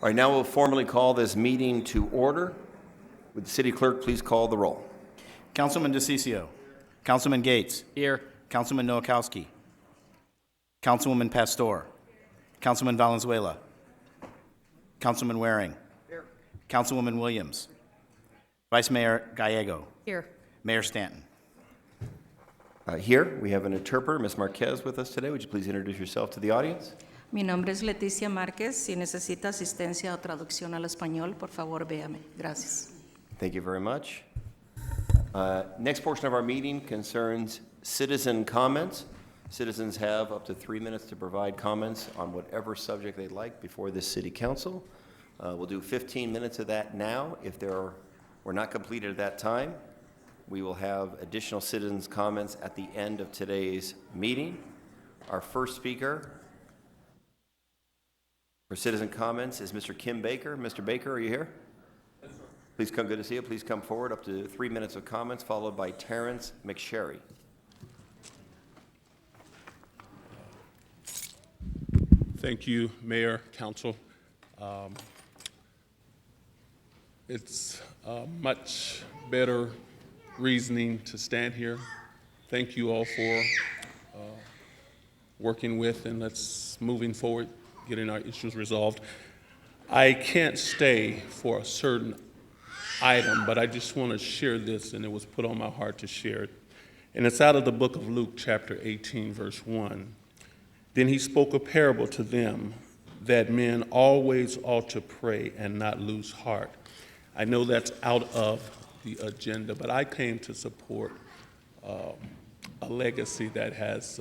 All right, now we'll formally call this meeting to order. Would the city clerk please call the roll? Councilman DeCiccio. Councilman Gates. Here. Councilman Nowakowski. Councilwoman Pastor. Councilman Valenzuela. Councilman Waring. Here. Councilwoman Williams. Vice Mayor Gallego. Here. Mayor Stanton. Here, we have an interpreter, Ms. Marquez, with us today. Would you please introduce yourself to the audience? Mi nombre es Leticia Márquez. Si necesita asistencia o traducción al español, por favor, véame. Gracias. Thank you very much. Next portion of our meeting concerns citizen comments. Citizens have up to 3 minutes to provide comments on whatever subject they'd like before this city council. We'll do 15 minutes of that now. If there were not completed at that time, we will have additional citizens' comments at the end of today's meeting. Our first speaker for citizen comments is Mr. Kim Baker. Mr. Baker, are you here? Yes, sir. Please come, good to see you. Please come forward, up to 3 minutes of comments, followed by Terrence McSherry. Thank you, Mayor, Council. It's much better reasoning to stand here. Thank you all for working with and let's moving forward, getting our issues resolved. I can't stay for a certain item, but I just want to share this, and it was put on my heart to share it. And it's out of the book of Luke, chapter 18, verse 1. Then he spoke a parable to them that men always ought to pray and not lose heart. I know that's out of the agenda, but I came to support a legacy that has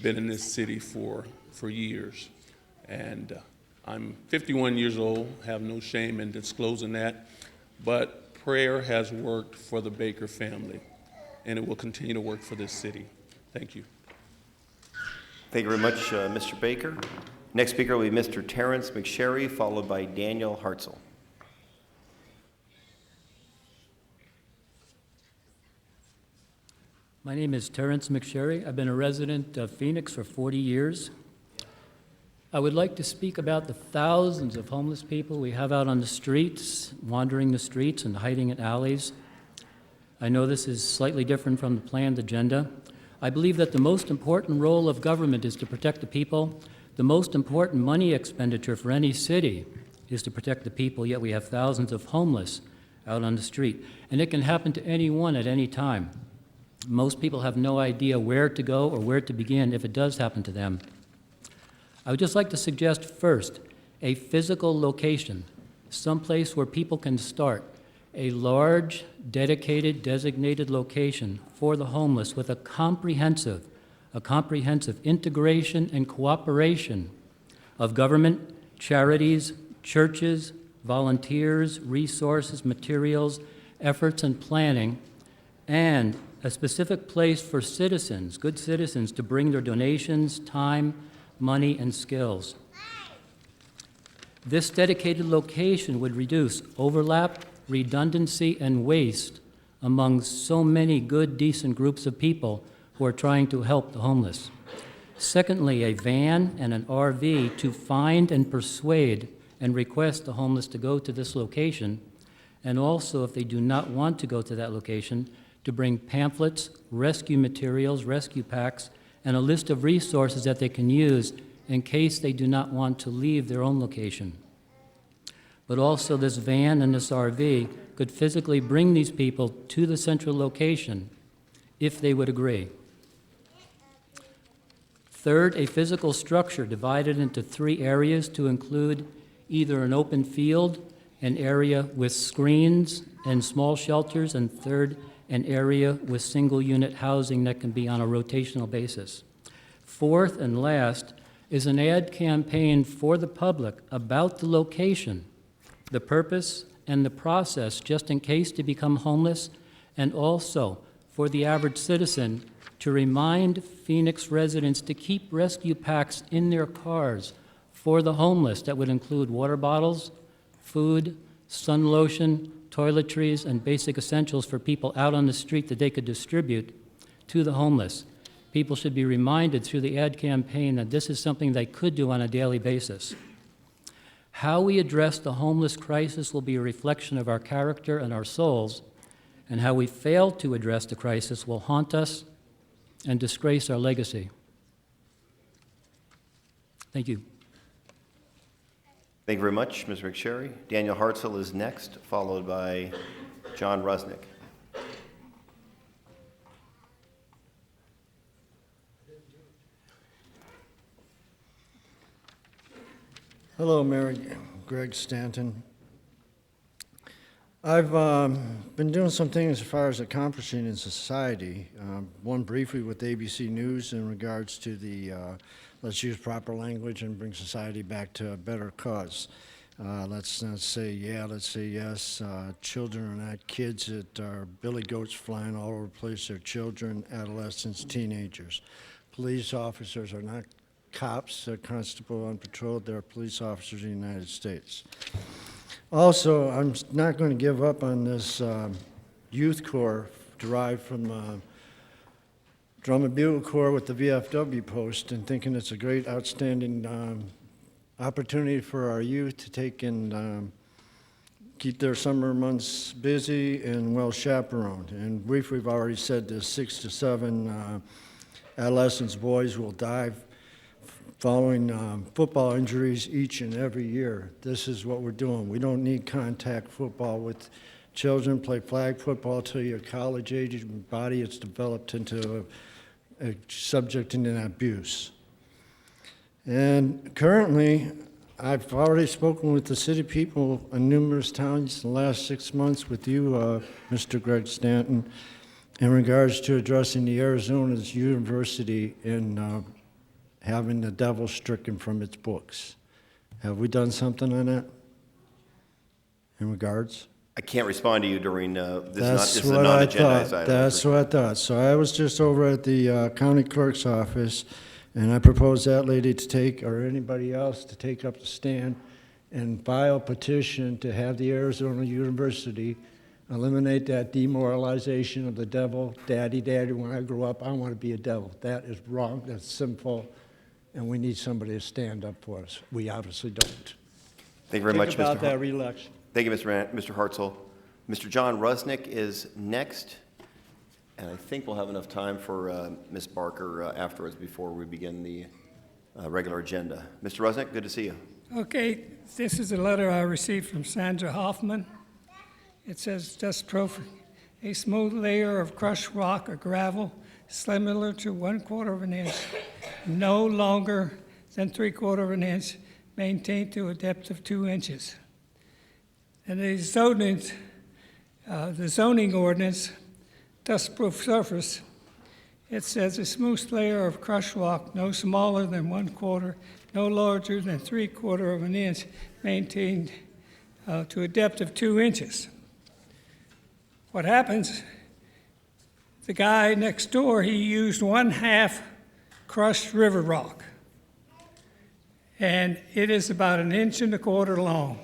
been in this city for years. And I'm 51 years old, have no shame in disclosing that, but prayer has worked for the Baker family, and it will continue to work for this city. Thank you. Thank you very much, Mr. Baker. Next speaker will be Mr. Terrence McSherry, followed by Daniel Hartzell. My name is Terrence McSherry. I've been a resident of Phoenix for 40 years. I would like to speak about the thousands of homeless people we have out on the streets, wandering the streets and hiding in alleys. I know this is slightly different from the planned agenda. I believe that the most important role of government is to protect the people. The most important money expenditure for any city is to protect the people, yet we have thousands of homeless out on the street. And it can happen to anyone at any time. Most people have no idea where to go or where to begin if it does happen to them. I would just like to suggest first a physical location, someplace where people can start, a large, dedicated, designated location for the homeless with a comprehensive integration and cooperation of government, charities, churches, volunteers, resources, materials, efforts, and planning, and a specific place for citizens, good citizens, to bring their donations, time, money, and skills. This dedicated location would reduce overlap, redundancy, and waste among so many good, decent groups of people who are trying to help the homeless. Secondly, a van and an RV to find and persuade and request the homeless to go to this location, and also, if they do not want to go to that location, to bring pamphlets, rescue materials, rescue packs, and a list of resources that they can use in case they do not want to leave their own location. But also this van and this RV could physically bring these people to the central location if they would agree. Third, a physical structure divided into 3 areas to include either an open field, an area with screens and small shelters, and third, an area with single-unit housing that can be on a rotational basis. Fourth and last is an ad campaign for the public about the location, the purpose, and the process just in case to become homeless, and also for the average citizen to remind Phoenix residents to keep rescue packs in their cars for the homeless. That would include water bottles, food, sun lotion, toiletries, and basic essentials for people out on the street that they could distribute to the homeless. People should be reminded through the ad campaign that this is something they could do on a daily basis. How we address the homeless crisis will be a reflection of our character and our souls, and how we fail to address the crisis will haunt us and disgrace our legacy. Thank you. Thank you very much, Ms. McSherry. Daniel Hartzell is next, followed by John Rusnick. Hello, Mayor Greg Stanton. I've been doing some things as far as accomplishing in society. One briefly with ABC News in regards to the let's use proper language and bring society back to a better cause. Let's not say yeah, let's say yes. Children are not kids that are billy goats flying all over the place. They're children, adolescents, teenagers. Police officers are not cops, they're constable on patrol, they're police officers in the United States. Also, I'm not going to give up on this youth corps derived from Drum and Bugle Corps with the VFW post, and thinking it's a great, outstanding opportunity for our youth to take and keep their summer months busy and well chaperoned. And briefly, we've already said this, 6 to 7 adolescents, boys will die following football injuries each and every year. This is what we're doing. We don't need contact football with children. Play flag football till you're college age. Your body is developed into a subject in an abuse. And currently, I've already spoken with the city people in numerous towns in the last 6 months with you, Mr. Greg Stanton, in regards to addressing the Arizona's University in having the devil stricken from its books. Have we done something on that in regards? I can't respond to you during, this That's is a what I non-agendized thought. item. That's what I thought. So I was just over at the county clerk's office, and I proposed that lady to take, or anybody else, to take up the stand and file a petition to have the Arizona University eliminate that demoralization of the devil. Daddy, daddy, when I grow up, I want to be a devil. That is wrong. That's sinful. And we need somebody to stand up for us. We obviously don't. Thank you very much, Think about Mr. that re-election. Thank you, Mr. Hartzell. Mr. John Rusnick is next, and I think we'll have enough time for Ms. Barker afterwards before we begin the regular agenda. Mr. Rusnick, good to see you. Okay, this is a letter I received from Sandra Hoffman. It says, dust trophy, a smooth layer of crushed rock or gravel similar to 1/4 of an inch, no longer than 3/4 of an inch, maintained to a depth of 2 inches. And the zoning ordinance, dust-proof surface, it says a smooth layer of crushed rock no smaller than 1/4, no larger than 3/4 of an inch, maintained to a depth of 2 inches. What happens, the guy next door, he used 1/2 crushed river rock. And it is about 1.25 inches long.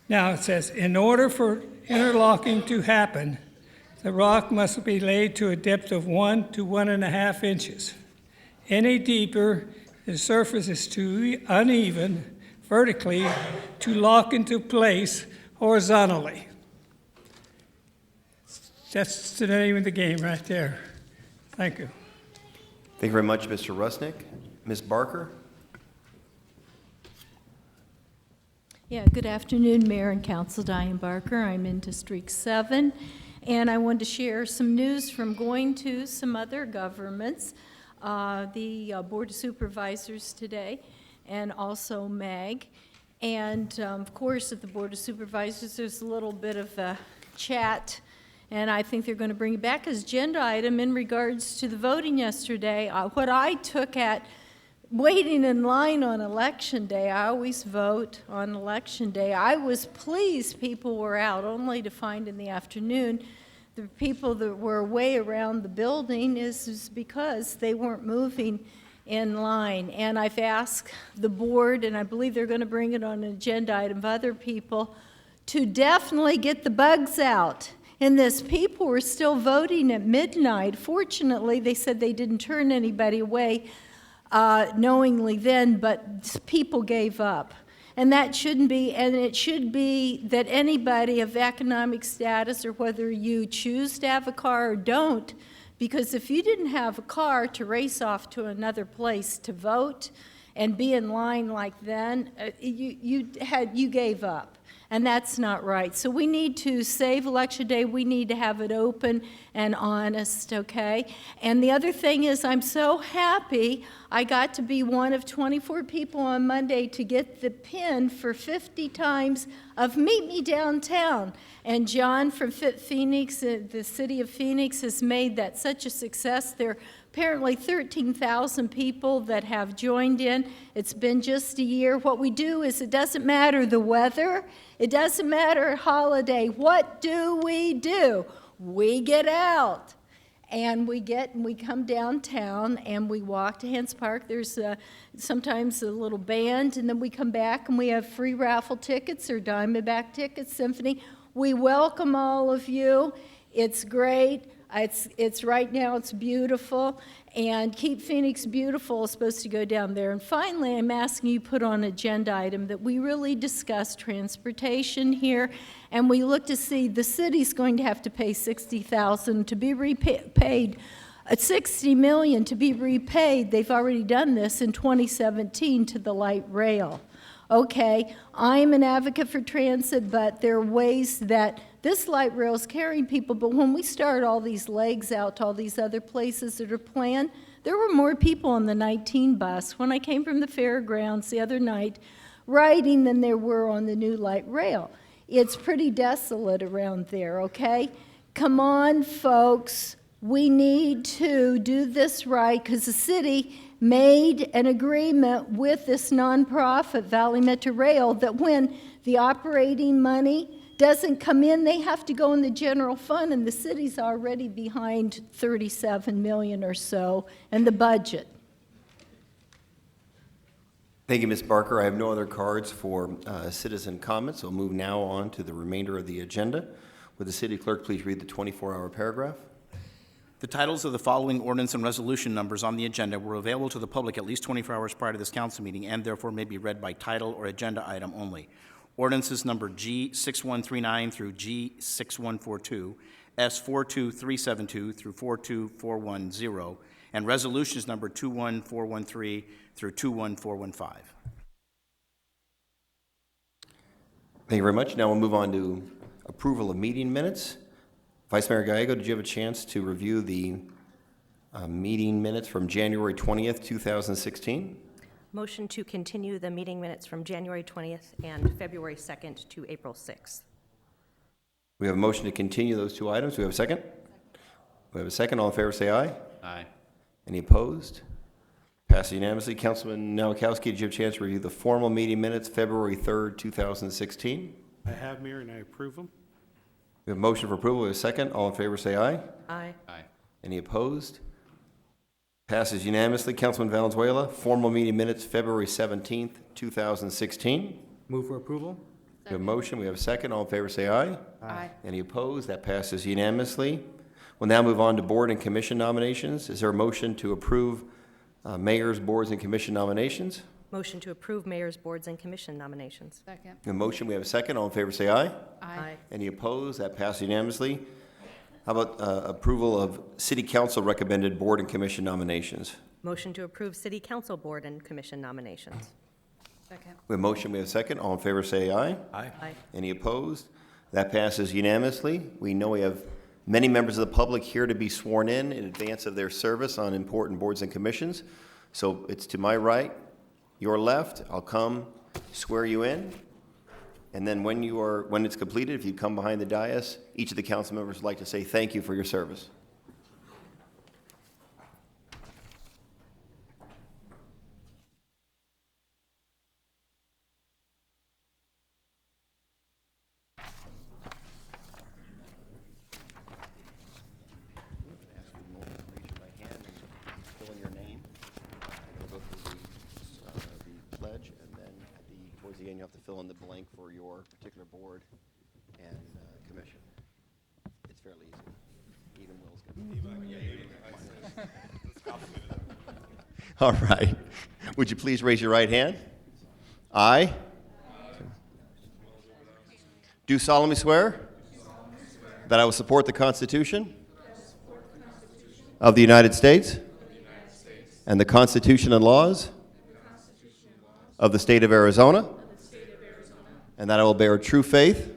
Now it says, in order for interlocking to happen, the rock must be laid to a depth of 1 to 1.5 inches. Any deeper, the surface is too uneven vertically to lock into place horizontally. That's the name of the game right there. Thank you. Thank you very much, Mr. Rusnick. Ms. Barker? Yeah, good afternoon, Mayor and Council. Diane Barker. I'm in District 7, and I wanted to share some news from going to some other governments, the Board of Supervisors today, and also MAG. And of course, at the Board of Supervisors, there's a little bit of a chat, and I think they're going to bring it back as agenda item in regards to the voting yesterday. What I took at waiting in line on Election Day, I always vote on Election Day. I was pleased people were out, only to find in the afternoon the people that were way around the building is because they weren't moving in line. And I've asked the board, and I believe they're going to bring it on an agenda item of other people, to definitely get the bugs out. And this, people were still voting at midnight. Fortunately, they said they didn't turn anybody away knowingly then, but people gave up. And that shouldn't be, and it should be that anybody of economic status, or whether you choose to have a car or don't, because if you didn't have a car to race off to another place to vote and be in line like then, you gave up. And that's not right. So we need to save Election Day. We need to have it open and honest, okay? And the other thing is, I'm so happy I got to be one of 24 people on Monday to get the pin for 50 times of Meet Me Downtown. And John from Fit Phoenix, the city of Phoenix, has made that such a success. There are apparently 13,000 people that have joined in. It's been just a year. What we do is, it doesn't matter the weather. It doesn't matter holiday. What do? We get out. And we come downtown and we walk to Hens Park. There's sometimes a little band, and then we come back and we have free raffle tickets or Diamondback tickets, Symphony. We welcome all of you. It's great. It's right now, it's beautiful, and Keep Phoenix Beautiful is supposed to go down there. And finally, I'm asking you put on an agenda item that we really discuss transportation here, and we look to see the city's going to have to pay $60,000 to be repaid, $60 million to be repaid. They've already done this in 2017 to the light rail. Okay, I'm an advocate for transit, but there are ways that this light rail is carrying people, but when we start all these legs out to all these other places that are planned, there were more people on the 19 bus when I came from the fairgrounds the other night riding than there were on the new light rail. It's pretty desolate around there, okay? Come on, folks. We need to do this right, because the city made an agreement with this nonprofit, Valley Metro Rail, that when the operating money doesn't come in, they have to go in the general fund, and the city's already behind $37 million or so in the budget. Thank you, Ms. Barker. I have no other cards for citizen comments. We'll move now on to the remainder of the agenda. Would the city clerk please read the 24-hour paragraph? The titles of the following ordinance and resolution numbers on the agenda were available to the public at least 24 hours prior to this council meeting, and therefore may be read by title or agenda item only. Ordinances number G6139 through G6142, S42372 through 42410, and resolutions number 21413 through 21415. Thank you very much. Now we'll move on to approval of meeting minutes. Vice Mayor Gallego, did you have a chance to review the meeting minutes from January 20th, 2016? Motion to continue the meeting minutes from January 20th and February 2nd to April 6th. We have a motion to continue those two items. We have a second? We have a second. All in favor, say aye. Aye. Any opposed? Passed unanimously. Councilman Nowakowski, did you have a chance to review the formal meeting minutes, February 3rd, 2016? I have, Mayor, and I approve them. We have a motion for approval. We have a second. All in favor, say aye. Aye. Aye. Any opposed? Passes unanimously. Councilman Valenzuela, formal meeting minutes, February 17th, 2016. Move for approval? We have a motion. We have a second. All in favor, say aye. Aye. Any opposed? That passes unanimously. We'll now move on to board and commission nominations. Is there a motion to approve mayor's, boards, and commission nominations? Motion to approve mayor's, boards, and commission nominations. Second. We have a motion. We have a second. All in favor, say aye. Aye. Any opposed? That passes unanimously. How about approval of city council recommended board and commission nominations? Motion to approve city council, board, and commission nominations. Second. We have a motion. We have a second. All in favor, say aye. Aye. Aye. Any opposed? That passes unanimously. We know we have many members of the public here to be sworn in advance of their service on important boards and commissions. So it's to my right, your left. I'll come swear you in. And then when it's completed, if you come behind the dais, each of the council members would like to say thank you for your service. Towards the end, you have to fill in the blank for your particular board and commission. It's fairly easy. Even Will's going to. All right. Would you please raise your right hand? I Do solemnly swear that I will support the Constitution of the United States and the Constitution and laws of the state of Arizona, and that I will bear true faith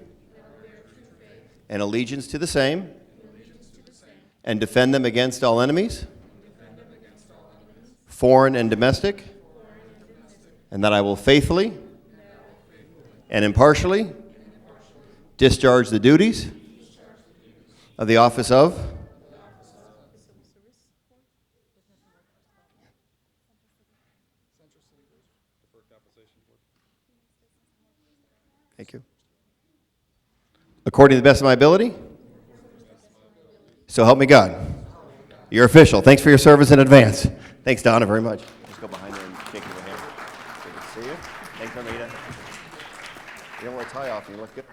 and allegiance to the same and defend them against all enemies, foreign and domestic, and that I will faithfully and impartially discharge the duties of the office of Thank you. According to the best of my ability, so help me God. You're official. Thanks for your service in advance. Thanks, Donna, very much. Just go behind her and shake her hand. Good to see you. Thanks, Anita. You don't wear a tie off, you look good.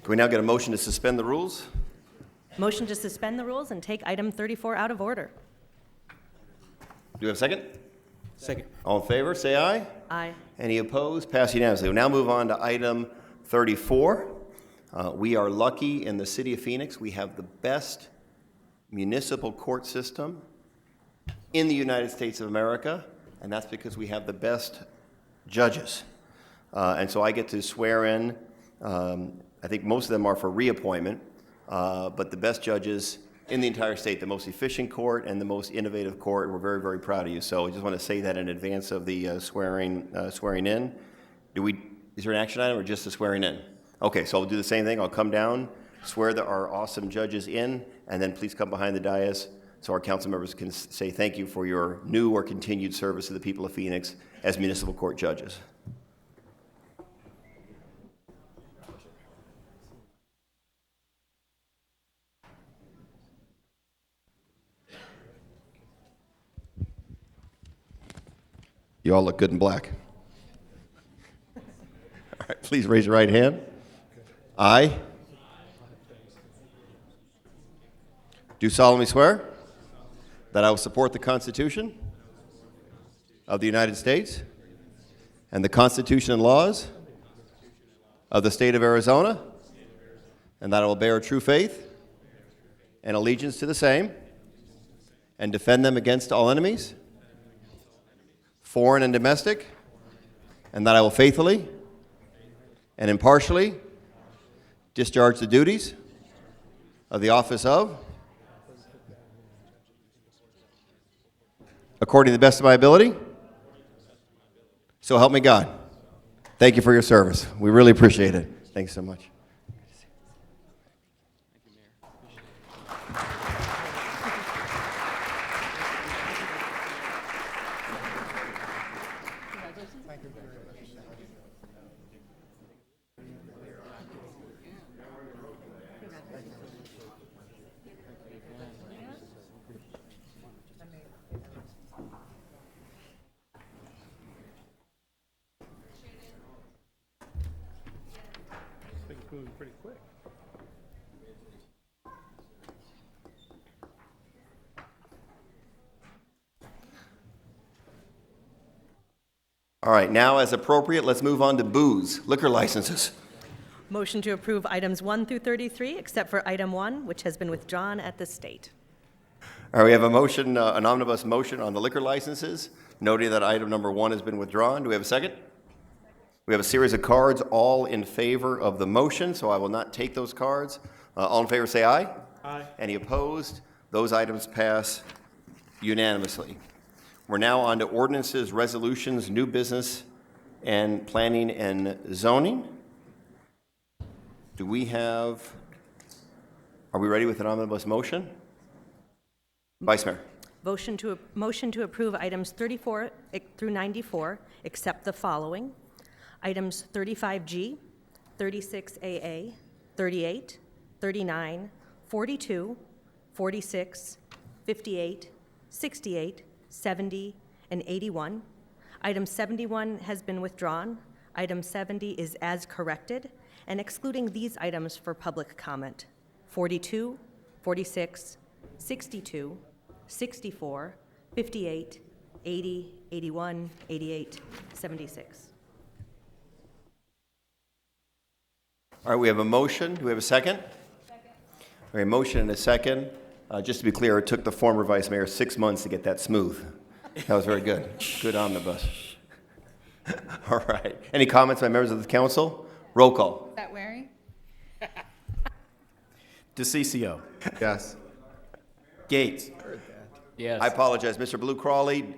Can we now get a motion to suspend the rules? Motion to suspend the rules and take item 34 out of order. Do we have a second? Second. All in favor, say aye. Aye. Any opposed? Passed unanimously. We'll now move on to item 34. We are lucky in the city of Phoenix. We have the best municipal court system in the United States of America, and that's because we have the best judges. And so I get to swear in, I think most of them are for reappointment, but the best judges in the entire state, the most efficient court and the most innovative court. We're very, very proud of you. So I just want to say that in advance of the swearing in. Is there an action item or just the swearing in? Okay, so I'll do the same thing. I'll come down, swear our awesome judges in, and then please come behind the dais so our council members can say thank you for your new or continued service to the people of Phoenix as municipal court judges. You all look good in black. All right, please raise your right hand. I do solemnly swear that I will support the Constitution of the United States and the Constitution and laws of the state of Arizona, and that I will bear true faith and allegiance to the same and defend them against all enemies, foreign and domestic, and that I will faithfully and impartially discharge the duties of the office of, according to the best of my ability, so help me God. Thank you for your service. We really appreciate it. Thanks so much. Moving pretty quick. All right, now as appropriate, let's move on to booze, liquor licenses. Motion to approve items 1 through 33, except for item 1, which has been withdrawn at this state. All right, we have a motion, an omnibus motion on the liquor licenses, noting that item number 1 has been withdrawn. Do we have a second? We have a series of cards, all in favor of the motion, so I will not take those cards. All in favor say aye. Aye. Any opposed? Those items pass unanimously. We're now on to ordinances, resolutions, new business, and planning and zoning. Do we have, are we ready with an omnibus motion? Vice Mayor. Motion to approve items 34 through 94, except the following. Items 35G, 36AA, 38, 39, 42, 46, 58, 68, 70, and 81. Item 71 has been withdrawn. Item 70 is as corrected, and excluding these items for public comment. 42, 46, 62, 64, 58, 80, 81, 88, 76. All right, we have a motion. Do we have a second? Second. All right, motion and a second. Just to be clear, it took the former vice mayor 6 months to get that smooth. That was very good. Good omnibus. All right. Any comments by members of the council? Roll call. Is that Waring? DeCiccio. Yes. Gates. Yes. I apologize. Mr. Blue Crawley,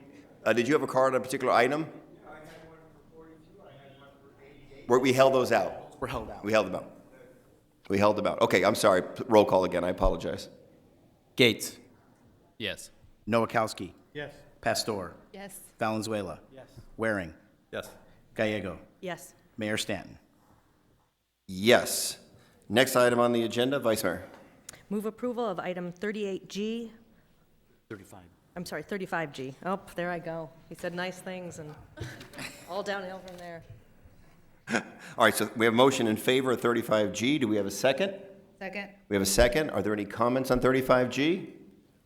did you have a card on a particular item? We held those out. We're held out. We held them out. We held them out. Okay, I'm sorry. Roll call again. I apologize. Gates. Yes. Noakowski. Yes. Pastor. Yes. Valenzuela. Yes. Waring. Yes. Gallego. Yes. Mayor Stanton. Yes. Next item on the agenda, Vice Mayor. Move approval of item 38G. 35. I'm sorry, 35G. Oh, there I go. He said nice things and all downhill from there. All right, so we have a motion in favor of 35G. Do we have a second? Second? We have a second. Are there any comments on 35G?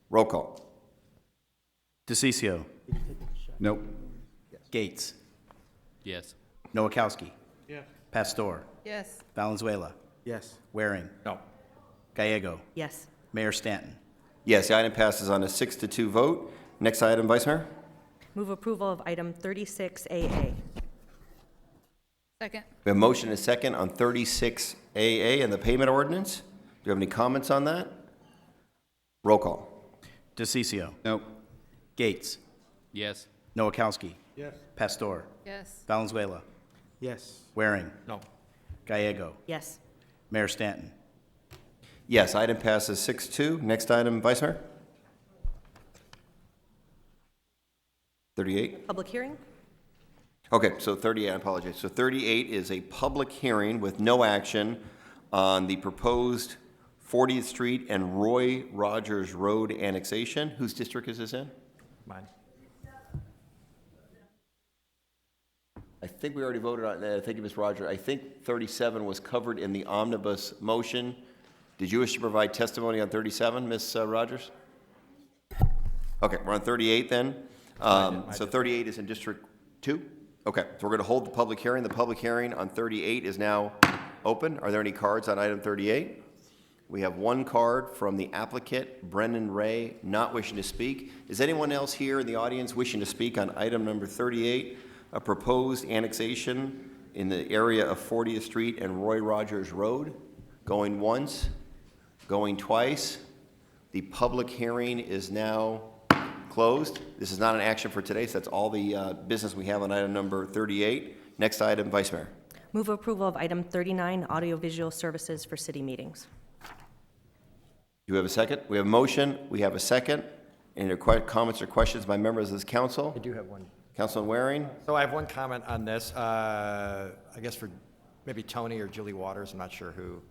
Roll call. DeCiccio. Nope. Gates. Yes. Noakowski. Yes. Pastor. Yes. Valenzuela. Yes. Waring. No. Gallego. Yes. Mayor Stanton. Yes, the item passes on a 6-2 vote. Next item, Vice Mayor. Move approval of item 36AA. Second? We have a motion and a second on 36AA and the payment ordinance. Do you have any comments on that? Roll call. DeCiccio. Nope. Gates. Yes. Noakowski. Yes. Pastor. Yes. Valenzuela. Yes. Waring. No. Gallego. Yes. Mayor Stanton. Yes, item passes 6-2. Next item, Vice Mayor. 38. Public hearing? Okay, so 38, I apologize. So 38 is a public hearing with no action on the proposed 40th Street and Roy Rogers Road annexation. Whose district is this in? Mine. I think we already voted on that. Thank you, Ms. Rogers. I think 37 was covered in the omnibus motion. Did you wish to provide testimony on 37, Ms. Rogers? Okay, we're on 38 then. So 38 is in District 2? Okay, so we're going to hold the public hearing. The public hearing on 38 is now open. Are there any cards on item 38? We have one card from the applicant, Brendan Ray, not wishing to speak. Is anyone else here in the audience wishing to speak on item number 38, a proposed annexation in the area of 40th Street and Roy Rogers Road? Going once, going twice. The public hearing is now closed. This is not an action for today, so that's all the business we have on item number 38. Next item, Vice Mayor. Move approval of item 39, audiovisual services for city meetings. Do we have a second? We have a motion. We have a second. Any comments or questions by members of this council? I do have one. Councilman Waring? So I have one comment on this, I guess for maybe Tony or Julie Waters, I'm not sure who.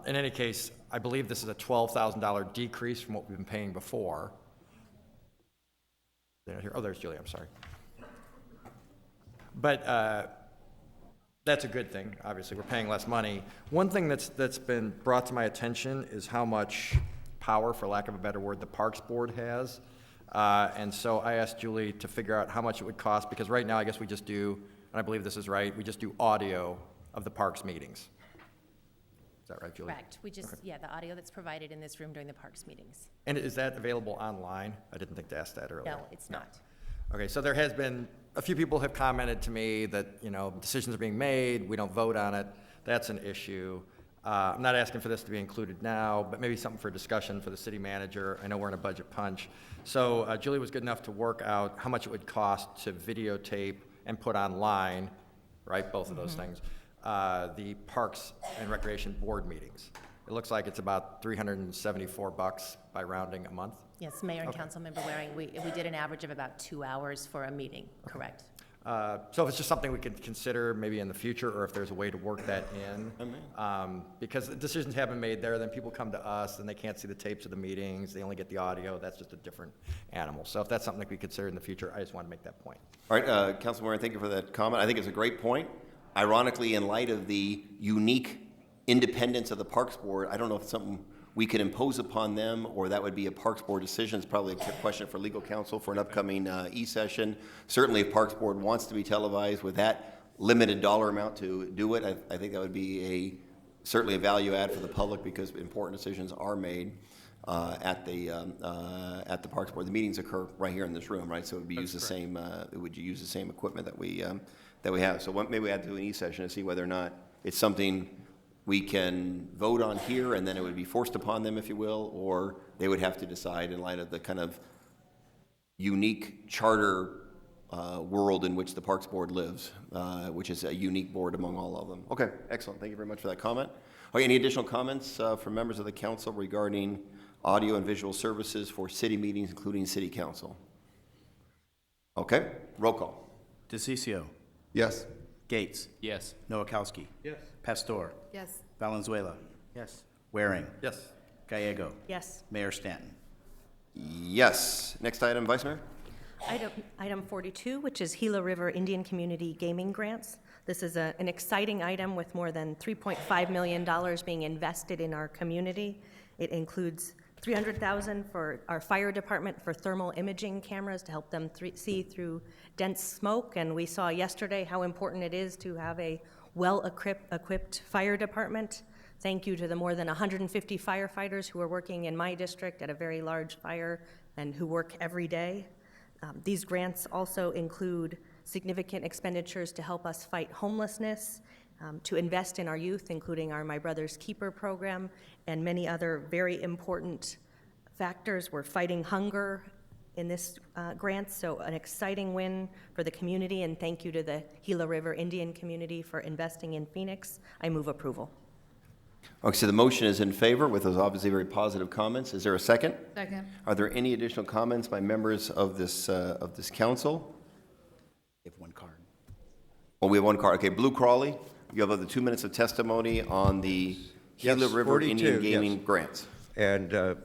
In any case, I believe this is a $12,000 decrease from what we've been paying before. Oh, there's Julie, I'm sorry. But that's a good thing, obviously, we're paying less money. One thing that's been brought to my attention is how much power, for lack of a better word, the Parks Board has. And so I asked Julie to figure out how much it would cost, because right now I guess we just do, and I believe this is right, we just do audio of the Parks meetings. Is that right, Julie? Correct. We just, yeah, the audio that's provided in this room during the Parks meetings. And is that available online? I didn't think to ask that earlier. No, it's not. Okay, so there has been, a few people have commented to me that, you know, decisions are being made, we don't vote on it, that's an issue. I'm not asking for this to be included now, but maybe something for discussion for the city manager. I know we're in a budget punch. So Julie was good enough to work out how much it would cost to videotape and put online, right, both of those things, the Parks and Recreation Board meetings. It looks like it's about $374 by rounding a month. Yes, Mayor and Councilmember Waring, we did an average of about 2 hours for a meeting, correct? So if it's just something we could consider maybe in the future, or if there's a way to work that in. Because the decisions have been made there, then people come to us, and they can't see the tapes of the meetings, they only get the audio, that's just a different animal. So if that's something that we consider in the future, I just want to make that point. All right, Councilman Warren, thank you for that comment. I think it's a great point. Ironically, in light of the unique independence of the Parks Board, I don't know if it's something we could impose upon them, or that would be a Parks Board decision. It's probably a question for legal counsel for an upcoming E-session. Certainly, if Parks Board wants to be televised with that limited dollar amount to do it, I think that would be certainly a value add for the public, because important decisions are made at the Parks Board. The meetings occur right here in this room, right? So it would be use the same equipment that we have. So maybe we have to do an E-session to see whether or not it's something we can vote on here, and then it would be forced upon them, if you will, or they would have to decide in light of the kind of unique charter world in which the Parks Board lives, which is a unique board among all of them. Okay, excellent. Thank you very much for that comment. Okay, any additional comments from members of the council regarding audio and visual services for city meetings, including city council? Okay, roll call. DeCiccio. Yes. Gates. Yes. Noakowski. Yes. Pastor. Yes. Valenzuela. Yes. Waring. Yes. Gallego. Yes. Mayor Stanton. Yes. Next item, Vice Mayor. Item 42, which is Gila River Indian Community Gaming Grants. This is an exciting item with more than $3.5 million being invested in our community. It includes $300,000 for our fire department for thermal imaging cameras to help them see through dense smoke. And we saw yesterday how important it is to have a well-equipped fire department. Thank you to the more than 150 firefighters who are working in my district at a very large fire and who work every day. These grants also include significant expenditures to help us fight homelessness, to invest in our youth, including our My Brother's Keeper program, and many other very important factors. We're fighting hunger in this grant, so an exciting win for the community, and thank you to the Gila River Indian community for investing in Phoenix. I move approval. Okay, so the motion is in favor with those obviously very positive comments. Is there a second? Second. Are there any additional comments by members of this council? You have one card. Well, we have one card. Okay, Blue Crawley, you have the 2 minutes of testimony on the Gila Yes, River 42, Indian Gaming yes. grants. And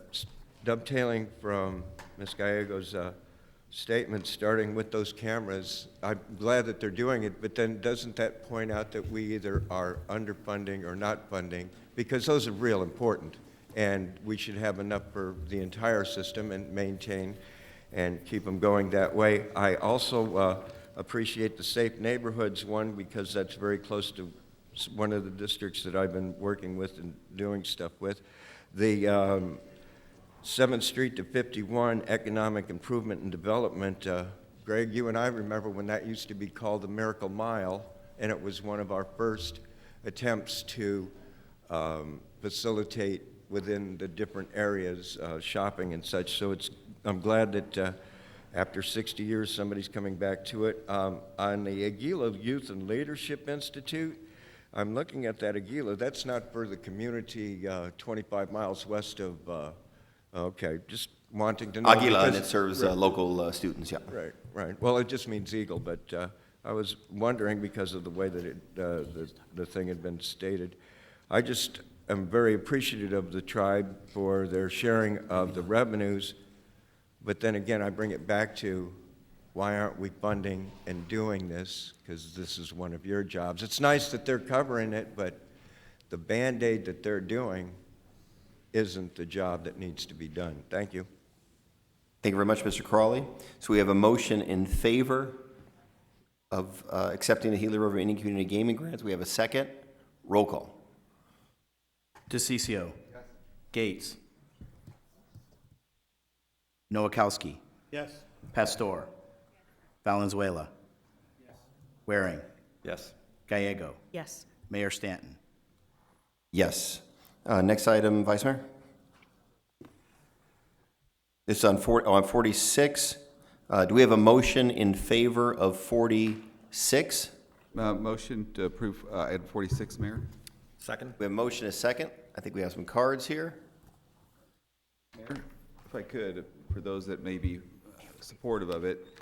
dovetailing from Ms. Gallego's statement, starting with those cameras, I'm glad that they're doing it, but then doesn't that point out that we either are underfunding or not funding? Because those are real important, and we should have enough for the entire system and maintain and keep them going that way. I also appreciate the Safe Neighborhoods one, because that's very close to one of the districts that I've been working with and doing stuff with. The 7th Street to 51 Economic Improvement and Development. Greg, you and I remember when that used to be called the Miracle Mile, and it was one of our first attempts to facilitate within the different areas, shopping and such. So I'm glad that after 60 years, somebody's coming back to it. On the Aguila Youth and Leadership Institute, I'm looking at that Aguila. That's not for the community 25 miles west of, okay, just wanting to know. Aguila, and because- it serves right, local students, yeah. right. Well, it just means eagle, but I was wondering because of the way that the thing had been stated. I just am very appreciative of the tribe for their sharing of the revenues, but then again, I bring it back to why aren't we funding and doing this? Because this is one of your jobs. It's nice that they're covering it, but the Band-Aid that they're doing isn't the job that needs to be done. Thank you. Thank you very much, Mr. Crawley. So we have a motion in favor of accepting the Gila River Indian Community Gaming Grants. We have a second. Roll call. DeCiccio. Gates. Noakowski. Yes. Pastor. Valenzuela. Waring. Yes. Gallego. Yes. Mayor Stanton. Yes. Next item, Vice Mayor. It's on 46. Do we have a motion in favor of 46? Motion to approve item 46, Mayor. Second? We have a motion, a second. I think we have some cards here. Mayor, if I could, for those that may be supportive of it,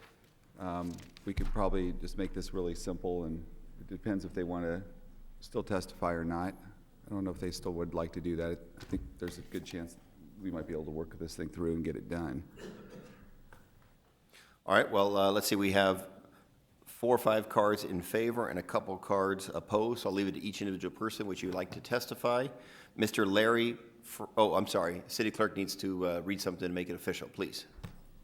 we could probably just make this really simple, and it depends if they want to still testify or not. I don't know if they still would like to do that. I think there's a good chance we might be able to work this thing through and get it done. All right, well, let's see, we have 4 or 5 cards in favor and a couple cards opposed. So I'll leave it to each individual person which you would like to testify. Mr. Larry, I'm sorry, City Clerk needs to read something to make it official, please.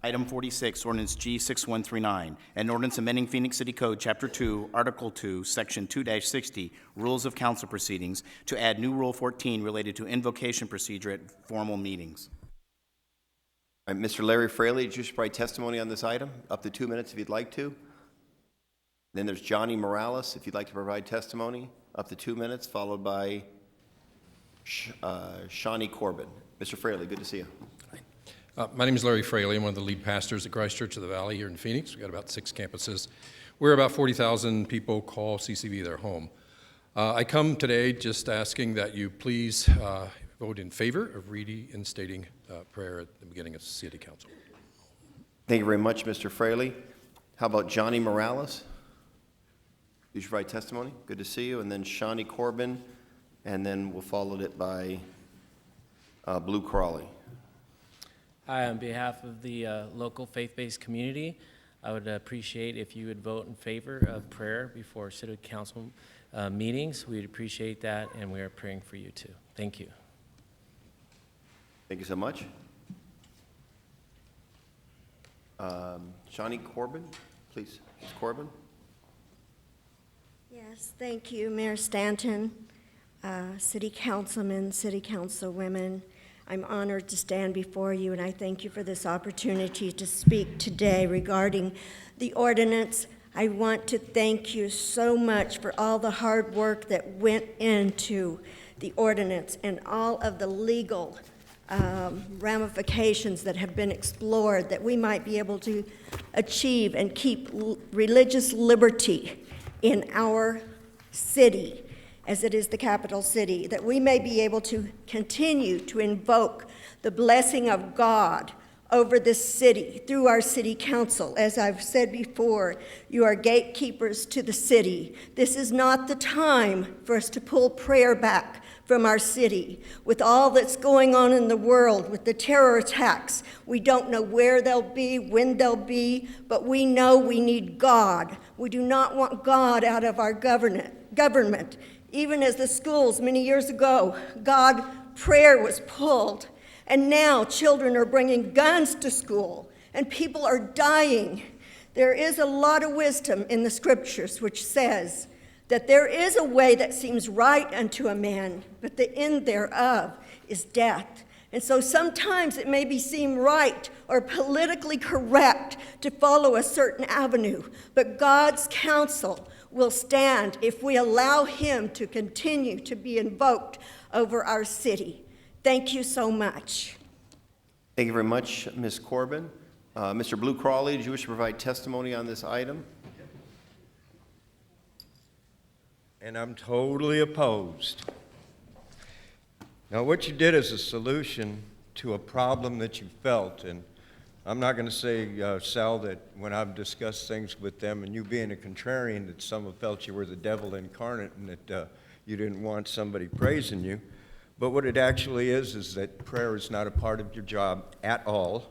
Item 46, ordinance G6139, an ordinance amending Phoenix City Code, Chapter 2, Article 2, Section 2-60, Rules of Council Proceedings, to add new Rule 14 related to invocation procedure at formal meetings. All right, Mr. Larry Fraley, did you provide testimony on this item? Up to 2 minutes if you'd like to. Then there's Johnny Morales, if you'd like to provide testimony, up to 2 minutes, followed by Shawnee Corbin. Mr. Fraley, good to see you. My name is Larry Fraley. I'm one of the lead pastors at Christ Church of the Valley here in Phoenix. We've got about 6 campuses. We're about 40,000 people call CCV their home. I come today just asking that you please vote in favor of reinstating prayer at the beginning of City Council. Thank you very much, Mr. Fraley. How about Johnny Morales? Did you provide testimony? Good to see you. And then Shawnee Corbin, and then we'll follow it by Blue Crawley. Hi, on behalf of the local faith-based community, I would appreciate if you would vote in favor of prayer before City Council meetings. We'd appreciate that, and we are praying for you too. Thank you. Thank you so much. Shawnee Corbin, please. Ms. Corbin. Yes, thank you, Mayor Stanton, City Councilmen, City Councilwomen. I'm honored to stand before you, and I thank you for this opportunity to speak today regarding the ordinance. I want to thank you so much for all the hard work that went into the ordinance and all of the legal ramifications that have been explored that we might be able to achieve and keep religious liberty in our city, as it is the capital city, that we may be able to continue to invoke the blessing of God over this city through our city council. As I've said before, you are gatekeepers to the city. This is not the time for us to pull prayer back from our city. With all that's going on in the world, with the terror attacks, we don't know where they'll be, when they'll be, but we know we need God. We do not want God out of our government. Even as the schools many years ago, prayer was pulled, and now children are bringing guns to school, and people are dying. There is a lot of wisdom in the scriptures which says that there is a way that seems right unto a man, but the end thereof is death. And so sometimes it may seem right or politically correct to follow a certain avenue, but God's counsel will stand if we allow him to continue to be invoked over our city. Thank you so much. Thank you very much, Ms. Corbin. Mr. Blue Crawley, do you wish to provide testimony on this item? And I'm totally opposed. Now, what you did is a solution to a problem that you felt, and I'm not going to say, Sal, that when I've discussed things with them, and you being a contrarian, that some have felt you were the devil incarnate and that you didn't want somebody praising you. But what it actually is that prayer is not a part of your job at all.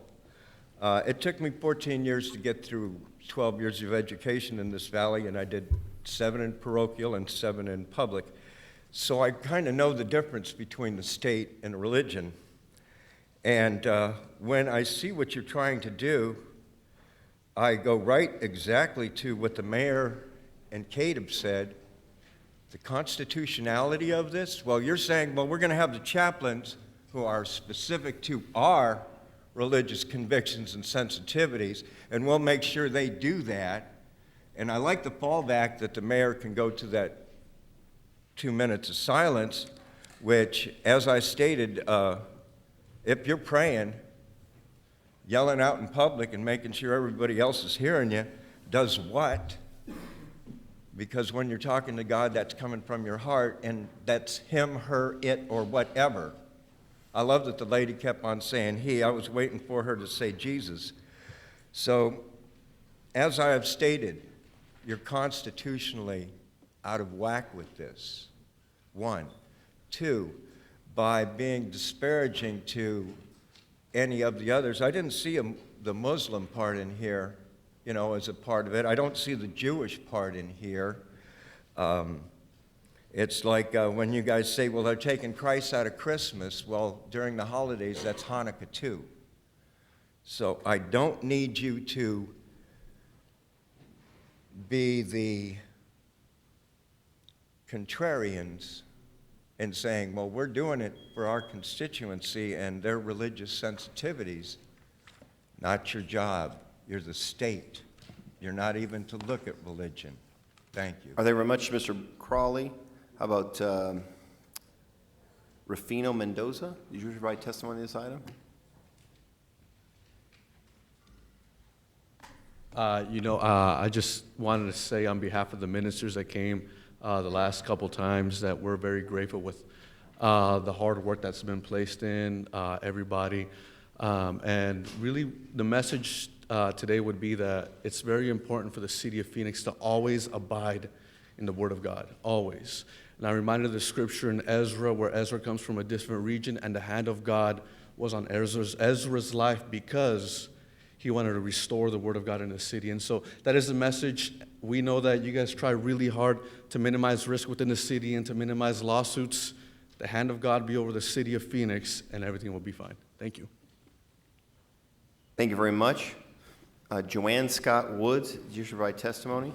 It took me 14 years to get through 12 years of education in this valley, and I did 7 in parochial and 7 in public. So I kind of know the difference between the state and religion. And when I see what you're trying to do, I go right exactly to what the mayor and Kate have said, the constitutionality of this. Well, you're saying, well, we're going to have the chaplains who are specific to our religious convictions and sensitivities, and we'll make sure they do that. And I like the fallback that the mayor can go to that 2 minutes of silence, which, as I stated, if you're praying, yelling out in public and making sure everybody else is hearing you, does what? Because when you're talking to God, that's coming from your heart, and that's him, her, it, or whatever. I love that the lady kept on saying he. I was waiting for her to say Jesus. So as I have stated, you're constitutionally out of whack with this, one. Two, by being disparaging to any of the others. I didn't see the Muslim part in here, you know, as a part of it. I don't see the Jewish part in here. It's like when you guys say, well, they're taking Christ out of Christmas. Well, during the holidays, that's Hanukkah too. So I don't need you to be the contrarians in saying, well, we're doing it for our constituency and their religious sensitivities. Not your job. You're the state. You're not even to look at religion. Thank you. Are there very much, Mr. Crawley? How about Rufino Mendoza? Did you provide testimony on this item? I just wanted to say on behalf of the ministers that came the last couple times that we're very grateful with the hard work that's been placed in everybody. And really the message today would be that it's very important for the city of Phoenix to always abide in the Word of God, always. And I'm reminded of the scripture in Ezra where Ezra comes from a different region and the hand of God was on Ezra's life because he wanted to restore the Word of God in the city. And so that is the message. We know that you guys try really hard to minimize risk within the city and to minimize lawsuits. The hand of God be over the city of Phoenix and everything will be fine. Thank you. Thank you very much. Joanne Scott Woods, did you provide testimony?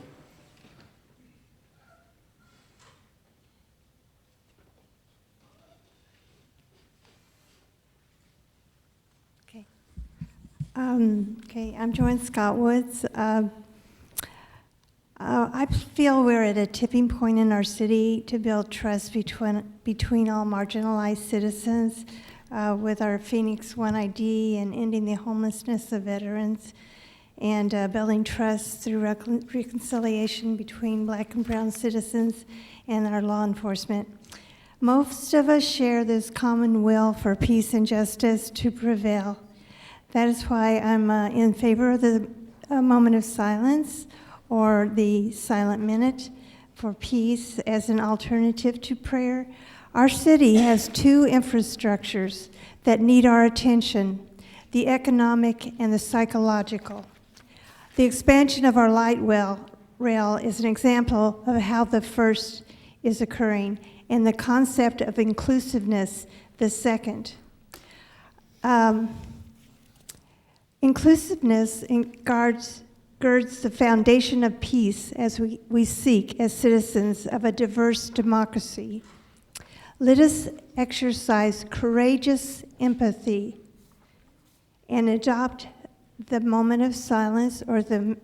Okay, I'm Joanne Scott Woods. I feel we're at a tipping point in our city to build trust between all marginalized citizens with our Phoenix One ID and ending the homelessness of veterans and building trust through reconciliation between Black and brown citizens and our law enforcement. Most of us share this common will for peace and justice to prevail. That is why I'm in favor of the moment of silence or the silent minute for peace as an alternative to prayer. Our city has two infrastructures that need our attention, the economic and the psychological. The expansion of our light rail is an example of how the first is occurring, and the concept of inclusiveness, the second. Inclusiveness girds the foundation of peace as we seek as citizens of a diverse democracy. Let us exercise courageous empathy and adopt the moment of silence or the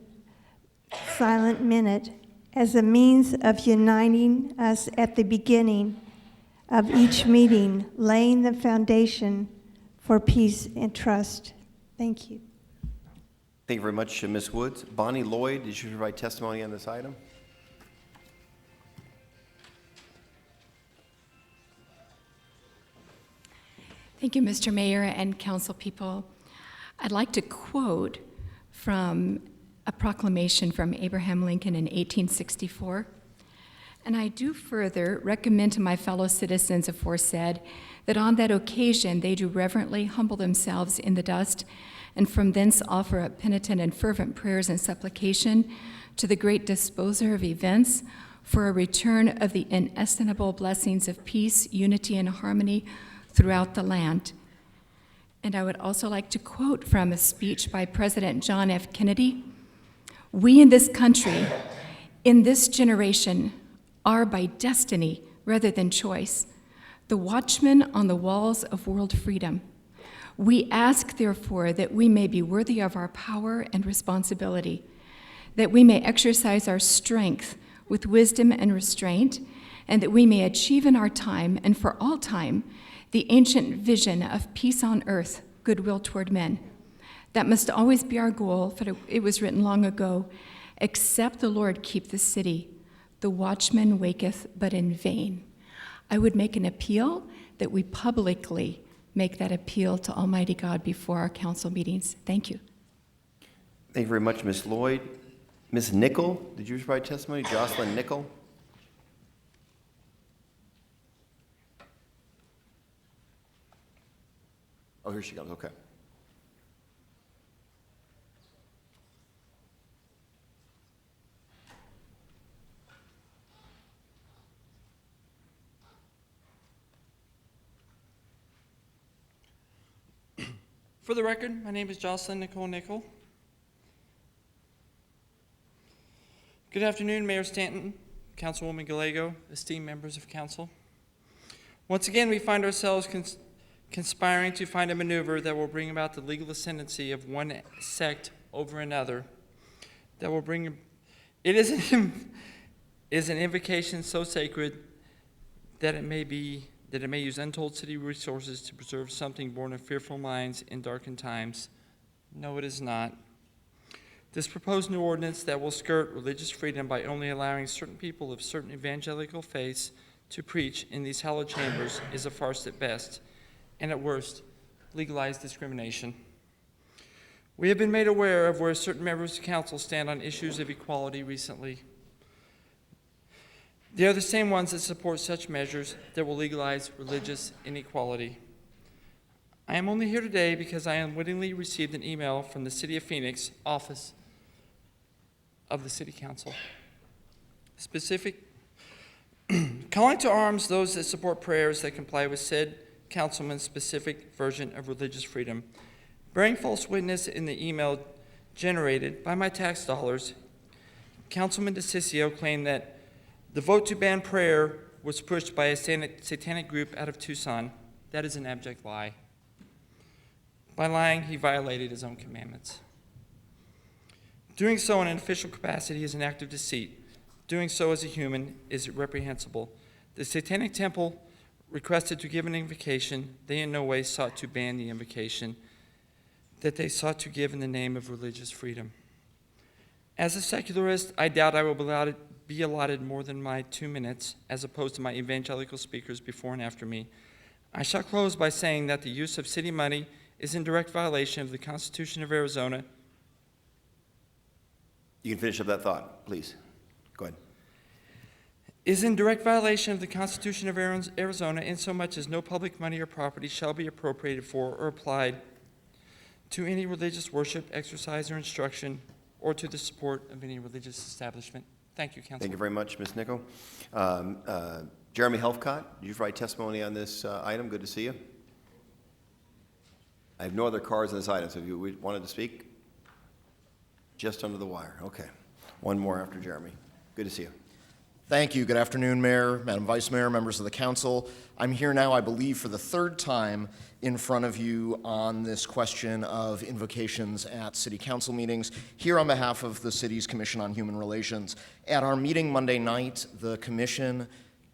silent minute as a means of uniting us at the beginning of each meeting, laying the foundation for peace and trust. Thank you. Thank you very much, Ms. Woods. Bonnie Lloyd, did you provide testimony on this item? Thank you, Mr. Mayor and council people. I'd like to quote from a proclamation from Abraham Lincoln in 1864. And I do further recommend to my fellow citizens aforesaid that on that occasion they do reverently humble themselves in the dust and from thence offer up penitent and fervent prayers and supplication to the great disposer of events for a return of the inestimable blessings of peace, unity, and harmony throughout the land. And I would also like to quote from a speech by President John F. Kennedy. We in this country, in this generation, are by destiny rather than choice, the watchmen on the walls of world freedom. We ask, therefore, that we may be worthy of our power and responsibility, that we may exercise our strength with wisdom and restraint, and that we may achieve in our time and for all time the ancient vision of peace on earth, goodwill toward men. That must always be our goal, for it was written long ago, except the Lord keep the city, the watchman waketh but in vain. I would make an appeal that we publicly make that appeal to Almighty God before our council meetings. Thank you. Thank you very much, Ms. Lloyd. Ms. Nickel, did you provide testimony? Jocelyn Nickel? Oh, here she comes, okay. For the record, my name is Jocelyn Nicole Nickel. Good afternoon, Mayor Stanton, Councilwoman Gallego, esteemed members of council. Once again, we find ourselves conspiring to find a maneuver that will bring about the legal ascendancy of one sect over another. That will bring it is an invocation so sacred that it may use untold city resources to preserve something born of fearful minds in darkened times. No, it is not. This proposed new ordinance that will skirt religious freedom by only allowing certain people of certain evangelical faiths to preach in these hallowed chambers is a farce at best, and at worst, legalized discrimination. We have been made aware of where certain members of council stand on issues of equality recently. They are the same ones that support such measures that will legalize religious inequality. I am only here today because I unwittingly received an email from the City of Phoenix office of the City Council, calling to arms those that support prayers that comply with said councilman's specific version of religious freedom. Bearing false witness in the email generated by my tax dollars, Councilman DeCiccio claimed that the vote to ban prayer was pushed by a satanic group out of Tucson. That is an abject lie. By lying, he violated his own commandments. Doing so in an official capacity is an act of deceit. Doing so as a human is reprehensible. The Satanic Temple requested to give an invocation. They in no way sought to ban the invocation that they sought to give in the name of religious freedom. As a secularist, I doubt I will be allotted more than my 2 minutes, as opposed to my evangelical speakers before and after me. I shall close by saying that the use of city money is in direct violation of the Constitution of Arizona. You can finish up that thought, please. Go ahead. Is in direct violation of the Constitution of Arizona insomuch as no public money or property shall be appropriated for or applied to any religious worship, exercise, or instruction, or to the support of any religious establishment. Thank you, Council. Thank you very much, Ms. Nickel. Jeremy Helfcott, did you provide testimony on this item? Good to see you. I have no other cards on this item, so if you wanted to speak, just under the wire. Okay. One more after Jeremy. Good to see you. Thank you. Good afternoon, Mayor, Madam Vice Mayor, members of the council. I'm here now, I believe, for the third time in front of you on this question of invocations at city council meetings, here on behalf of the city's Commission on Human Relations. At our meeting Monday night, the commission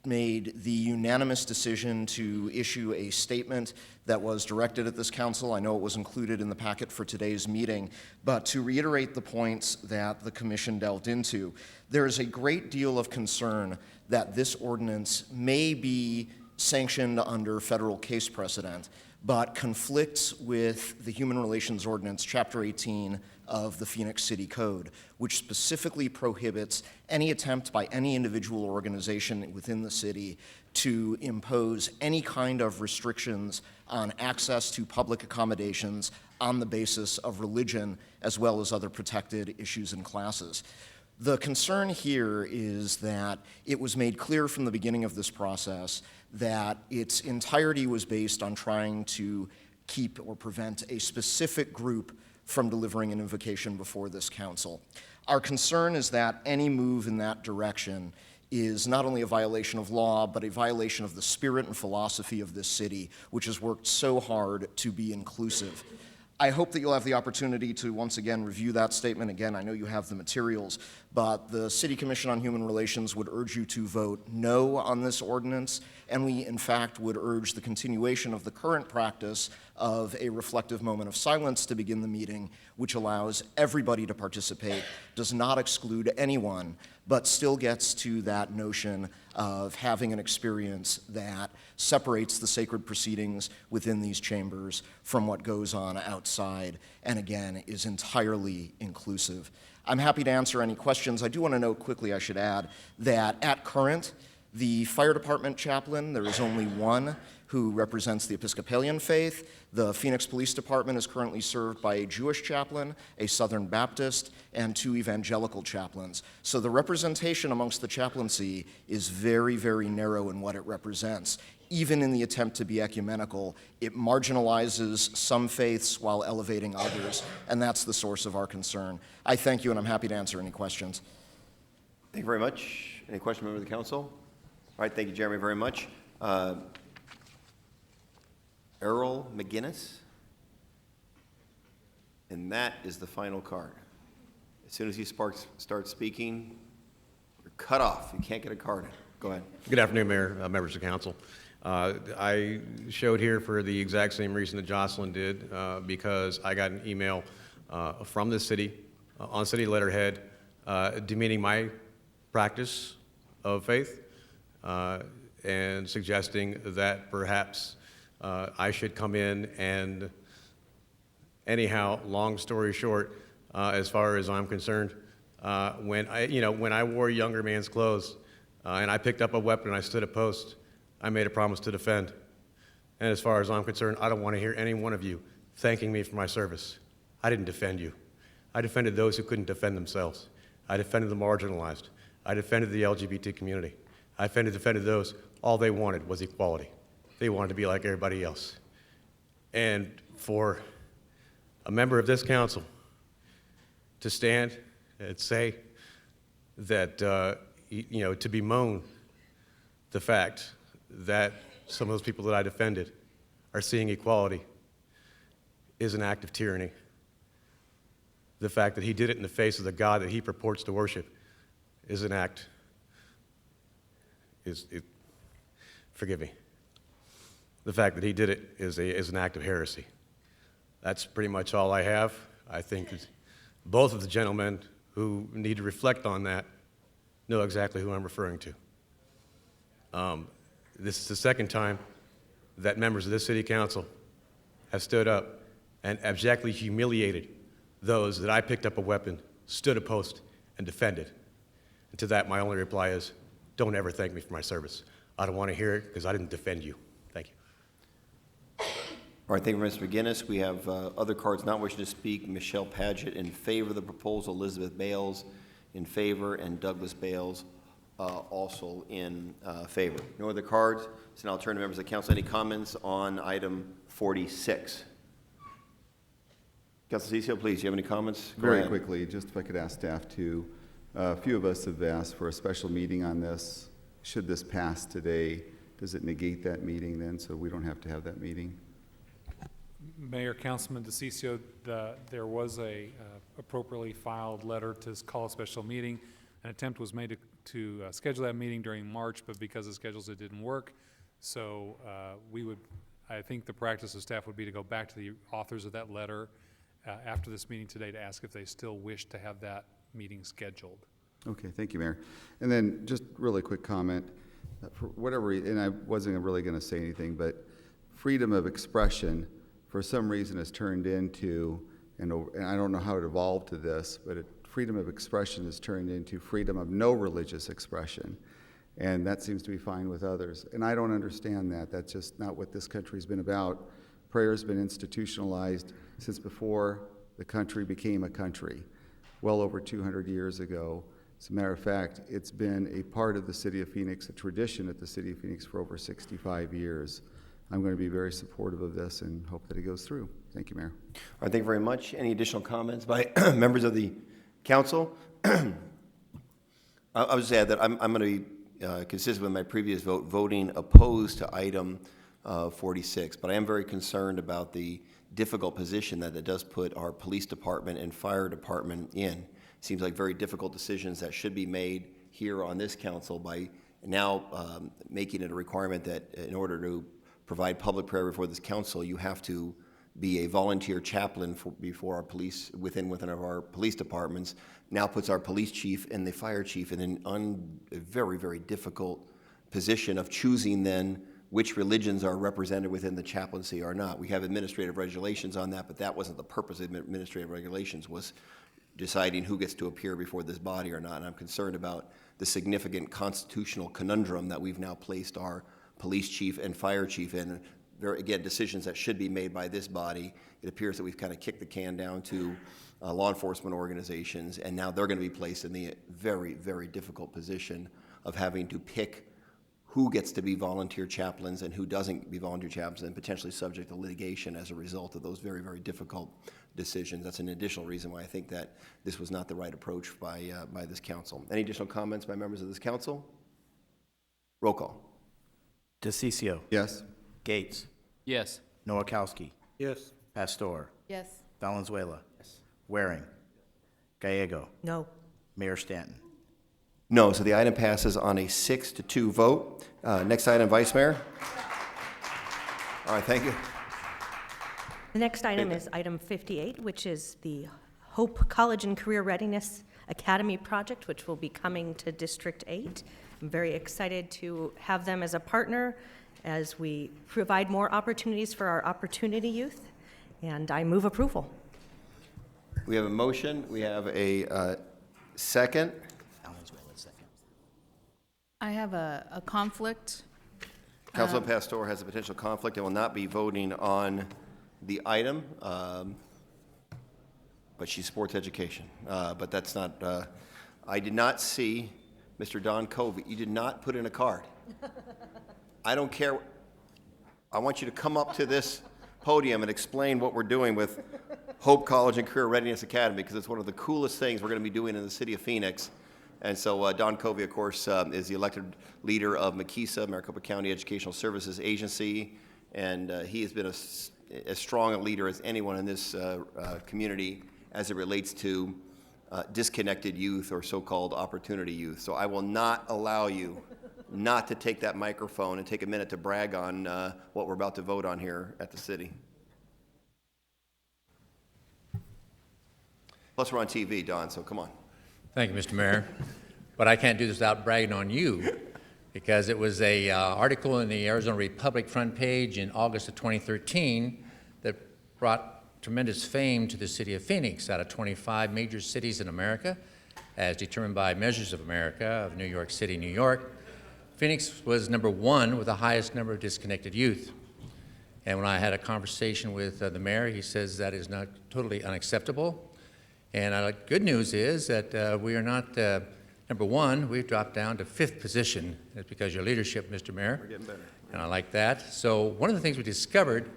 made the unanimous decision to issue a statement that was directed at this council. I know it was included in the packet for today's meeting, but to reiterate the points that the commission delved into, there is a great deal of concern that this ordinance may be sanctioned under federal case precedent, but conflicts with the Human Relations Ordinance, Chapter 18 of the Phoenix City Code, which specifically prohibits any attempt by any individual or organization within the city to impose any kind of restrictions on access to public accommodations on the basis of religion, as well as other protected issues and classes. The concern here is that it was made clear from the beginning of this process that its entirety was based on trying to keep or prevent a specific group from delivering an invocation before this council. Our concern is that any move in that direction is not only a violation of law, but a violation of the spirit and philosophy of this city, which has worked so hard to be inclusive. I hope that you'll have the opportunity to once again review that statement. Again, I know you have the materials, but the City Commission on Human Relations would urge you to vote no on this ordinance and we, in fact, would urge the continuation of the current practice of a reflective moment of silence to begin the meeting, which allows everybody to participate, does not exclude anyone, but still gets to that notion of having an experience that separates the sacred proceedings within these chambers from what goes on outside, and again, is entirely inclusive. I'm happy to answer any questions. I do want to note quickly, I should add, that at current, the fire department chaplain, there is only one who represents the Episcopalian faith. The Phoenix Police Department is currently served by a Jewish chaplain, a Southern Baptist, and 2 evangelical chaplains. So the representation amongst the chaplaincy is very, very narrow in what it represents. Even in the attempt to be ecumenical, it marginalizes some faiths while elevating others, and that's the source of our concern. I thank you, and I'm happy to answer any questions. Thank you very much. Any questions, members of the council? All right, thank you, Jeremy, very much. Errol McGinnis. And that is the final card. As soon as he starts speaking, you're cut off. You can't get a card in. Go ahead. Good afternoon, Mayor, members of council. I showed here for the exact same reason that Jocelyn did, because I got an email from the city on city letterhead demeaning my practice of faith and suggesting that perhaps I should come in and, anyhow, long story short, as far as I'm concerned, when I wore younger man's clothes and I picked up a weapon and I stood at post, I made a promise to defend. And as far as I'm concerned, I don't want to hear any one of you thanking me for my service. I didn't defend you. I defended those who couldn't defend themselves. I defended the marginalized. I defended the LGBT community. I defended those, all they wanted was equality. They wanted to be like everybody else. And for a member of this council to stand and say that, to bemoan the fact that some of those people that I defended are seeing equality is an act of tyranny. The fact that he did it in the face of the God that he purports to worship is an act, forgive me. The fact that he did it is an act of heresy. That's pretty much all I have. I think both of the gentlemen who need to reflect on that know exactly who I'm referring to. This is the second time that members of this city council have stood up and abjectly humiliated those that I picked up a weapon, stood a post, and defended. And to that, my only reply is, don't ever thank me for my service. I don't want to hear it because I didn't defend you. Thank you. All right, thank you, Mr. McGinnis. We have other cards not wishing to speak. Michelle Paget in favor of the proposal, Elizabeth Bales in favor, and Douglas Bales also in favor. No other cards, so now I'll turn to members of the council. Any comments on item 46? Councilor Ciccio, please, do you have any comments? Go Very ahead. quickly, just if I could ask staff to, a few of us have asked for a special meeting on this. Should this pass today, does it negate that meeting then, so we don't have to have that meeting? Mayor, Councilman DeCiccio, there was a appropriately filed letter to call a special meeting. An attempt was made to schedule that meeting during March, but because of schedules, it didn't work. So I think the practice of staff would be to go back to the authors of that letter after this meeting today to ask if they still wish to have that meeting scheduled. Okay, thank you, Mayor. And then just really quick comment, for whatever reason, and I wasn't really going to say anything, but freedom of expression for some reason has turned into, and I don't know how it evolved to this, but freedom of expression has turned into freedom of no religious expression. And that seems to be fine with others. And I don't understand that. That's just not what this country's been about. Prayer has been institutionalized since before the country became a country, well over 200 years ago. As a matter of fact, it's been a part of the City of Phoenix, a tradition at the City of Phoenix for over 65 years. I'm going to be very supportive of this and hope that it goes through. Thank you, Mayor. All right, thank you very much. Any additional comments by members of the council? I'll just add that I'm going to be consistent with my previous vote, voting opposed to item 46, but I am very concerned about the difficult position that it does put our police department and fire department in. Seems like very difficult decisions that should be made here on this council by now making it a requirement that in order to provide public prayer before this council, you have to be a volunteer chaplain before our police, within our police departments, now puts our police chief and the fire chief in a very, very difficult position of choosing then which religions are represented within the chaplaincy or not. We have administrative regulations on that, but that wasn't the purpose of administrative regulations, was deciding who gets to appear before this body or not. And I'm concerned about the significant constitutional conundrum that we've now placed our police chief and fire chief in. Again, decisions that should be made by this body. It appears that we've kind of kicked the can down to law enforcement organizations, and now they're going to be placed in the very, very difficult position of having to pick who gets to be volunteer chaplains and who doesn't be volunteer chaplains, and potentially subject to litigation as a result of those very, very difficult decisions. That's an additional reason why I think that this was not the right approach by this council. Any additional comments by members of this council? Roll call. DeCiccio. Yes. Gates. Yes. Nowakowski. Yes. Pastor. Yes. Valenzuela. Waring. Gallego. No. Mayor Stanton. No, so the item passes on a 6-2 vote. Next item, Vice Mayor. All right, thank you. The next item is item 58, which is the Hope College and Career Readiness Academy project, which will be coming to District 8. I'm very excited to have them as a partner as we provide more opportunities for our opportunity youth, and I move approval. We have a motion. We have a second. I have a conflict. Councilman Pastor has a potential conflict and will not be voting on the item, but she supports education. But that's not, I did not see Mr. Don Covey. You did not put in a card. I don't care. I want you to come up to this podium and explain what we're doing with Hope College and Career Readiness Academy, because it's one of the coolest things we're going to be doing in the city of Phoenix. And so Don Covey, of course, is the elected leader of MCESA, Maricopa County Educational Services Agency, and he has been as strong a leader as anyone in this community as it relates to disconnected youth or so-called opportunity youth. So I will not allow you not to take that microphone and take a minute to brag on what we're about to vote on here at the city. Plus, we're on TV, Don, so come on. Thank you, Mr. Mayor. But I can't do this without bragging on you, because it was a article in the Arizona Republic front page in August of 2013 that brought tremendous fame to the city of Phoenix. Out of 25 major cities in America, as determined by Measures of America of New York City, New York, Phoenix was -- with the highest number of disconnected youth. And when I had a conversation with the mayor, he says that is not totally unacceptable. And good news is that we are not #1. We've dropped down to 5th position. That's because of your leadership, Mr. Mayor. We're getting better. And I like that. So one of the things we discovered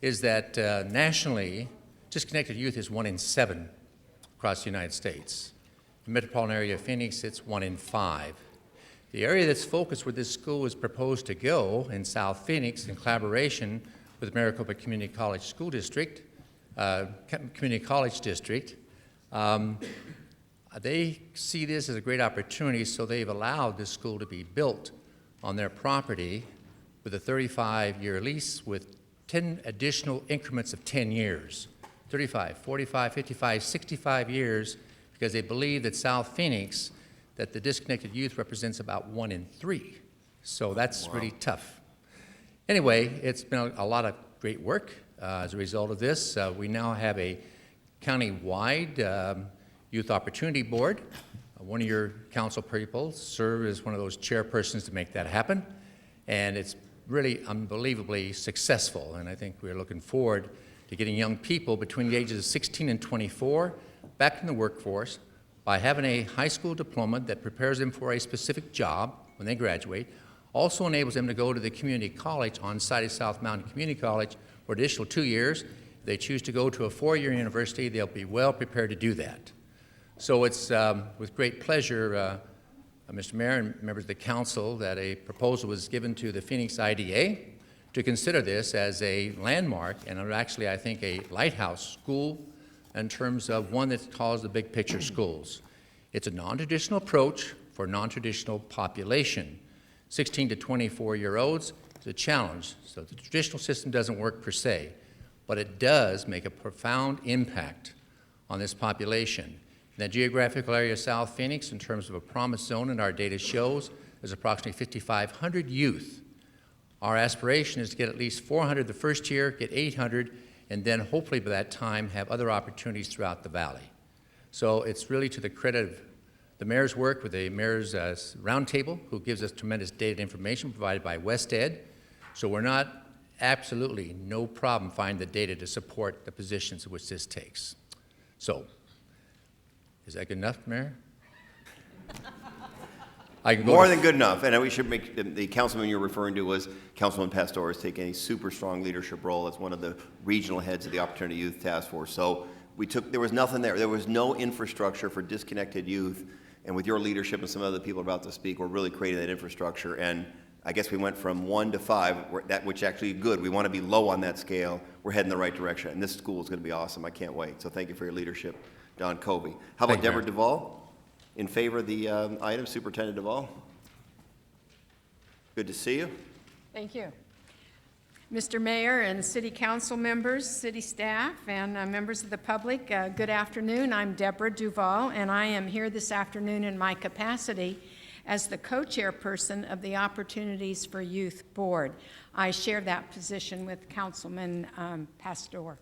is that nationally, disconnected youth is 1 in 7 across the United States. In the metropolitan area of Phoenix, it's 1 in 5. The area that's focused where this school is proposed to go in South Phoenix in collaboration with Maricopa Community College School District, Community College District, they see this as a great opportunity, so they've allowed this school to be built on their property with a 35-year lease with 10 additional increments of 10 years, 35, 45, 55, 65 years, because they believe that South Phoenix, that the disconnected youth represents about 1 in 3. So that's really tough. Anyway, it's been a lot of great work as a result of this. We now have a county-wide Youth Opportunity Board. One of your council people served as one of those chairpersons to make that happen, and it's really unbelievably successful, and I think we're looking forward to getting young people between the ages of 16 and 24 back in the workforce by having a high school diploma that prepares them for a specific job when they graduate, also enables them to go to the community college on site at South Mountain Community College for additional 2 years. If they choose to go to a 4-year university, they'll be well prepared to do that. So it's with great pleasure, Mr. Mayor and members of the council, that a proposal was given to the Phoenix IDA to consider this as a landmark and actually, I think, a lighthouse school in terms of one that calls the big picture schools. It's a non-traditional approach for a non-traditional population. 16 to 24-year-olds is a challenge. So the traditional system doesn't work per se, but it does make a profound impact on this population. In the geographical area of South Phoenix, in terms of a promise zone, and our data shows there's approximately 5,500 youth. Our aspiration is to get at least 400 the first year, get 800, and then hopefully by that time have other opportunities throughout the valley. So it's really to the credit of the mayor's work with the mayor's roundtable, who gives us tremendous data and information provided by WestEd. So we're not absolutely no problem finding the data to support the positions which this takes. So, is that good enough, Mayor? I can go More to- than good enough. And we should make, the councilman you're referring to was Councilman Pastor is taking a super strong leadership role as one of the regional heads of the Opportunity Youth Task Force. So there was nothing there. There was no infrastructure for disconnected youth. And with your leadership and some other people about to speak, we're really creating that infrastructure. And I guess we went from 1 to 5, which actually is good. We want to be low on that scale. We're heading the right direction. And this school is going to be awesome. I can't wait. So thank you for your leadership, Don Covey. How about Thank you, Deborah Mayor. Duvall? In favor of the item, Superintendent Duvall? Good to see you. Thank you. Mr. Mayor and City Council members, city staff, and members of the public, good afternoon. I'm Deborah Duvall, and I am here this afternoon in my capacity as the co-chairperson of the Opportunities for Youth Board. I share that position with Councilman Pastor.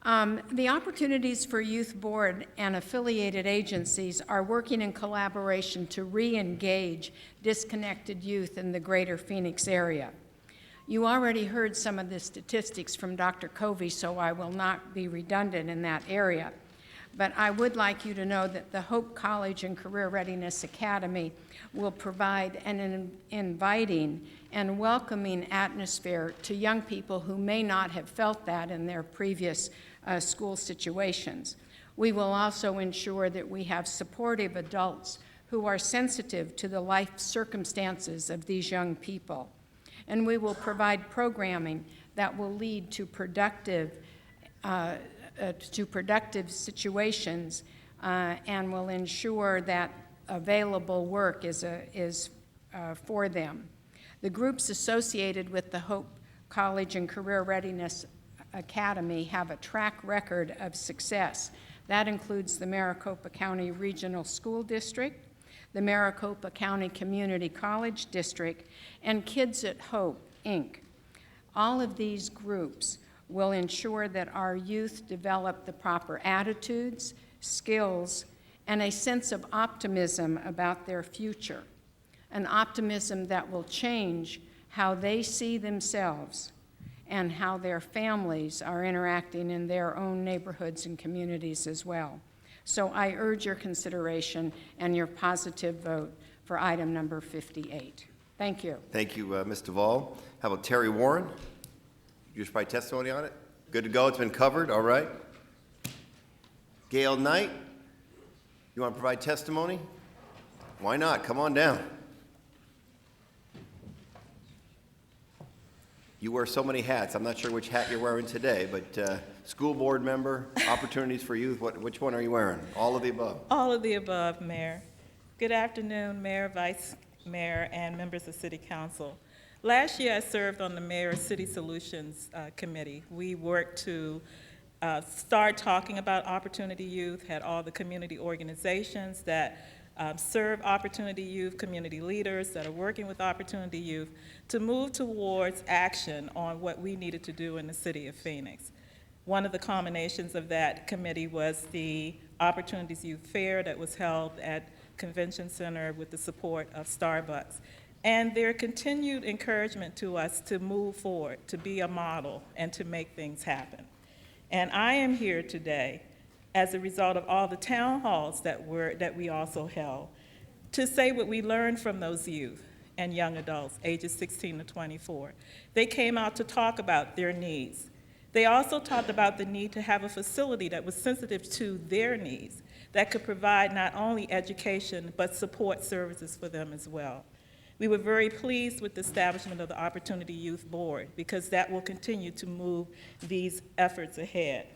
The Opportunities for Youth Board and affiliated agencies are working in collaboration to re-engage disconnected youth in the greater Phoenix area. You already heard some of the statistics from Dr. Covey, so I will not be redundant in that area. But I would like you to know that the Hope College and Career Readiness Academy will provide an inviting and welcoming atmosphere to young people who may not have felt that in their previous school situations. We will also ensure that we have supportive adults who are sensitive to the life circumstances of these young people. And we will provide programming that will lead to productive situations and will ensure that available work is for them. The groups associated with the Hope College and Career Readiness Academy have a track record of success. That includes the Maricopa County Regional School District, the Maricopa County Community College District, and Kids at Hope, Inc. All of these groups will ensure that our youth develop the proper attitudes, skills, and a sense of optimism about their future, an optimism that will change how they see themselves and how their families are interacting in their own neighborhoods and communities as well. So I urge your consideration and your positive vote for item number 58. Thank you. Thank you, Ms. Duvall. How about Terry Warren? You just provide testimony on it? Good to go, it's been covered, all right. Gail Knight, you want to provide testimony? Why not? Come on down. You wear so many hats. I'm not sure which hat you're wearing today, but school board member, Opportunities for Youth, which one are you wearing? All of the above? All of the above, Mayor. Good afternoon, Mayor, Vice Mayor, and members of City Council. Last year, I served on the Mayor's City Solutions Committee. We worked to start talking about Opportunity Youth, had all the community organizations that serve Opportunity Youth, community leaders that are working with Opportunity Youth, to move towards action on what we needed to do in the city of Phoenix. One of the culminations of that committee was the Opportunities Youth Fair that was held at Convention Center with the support of Starbucks. And their continued encouragement to us to move forward, to be a model, and to make things happen. And I am here today as a result of all the town halls that we also held, to say what we learned from those youth and young adults, ages 16 to 24. They came out to talk about their needs. They also talked about the need to have a facility that was sensitive to their needs, that could provide not only education, but support services for them as well. We were very pleased with the establishment of the Opportunity Youth Board, because that will continue to move these efforts ahead.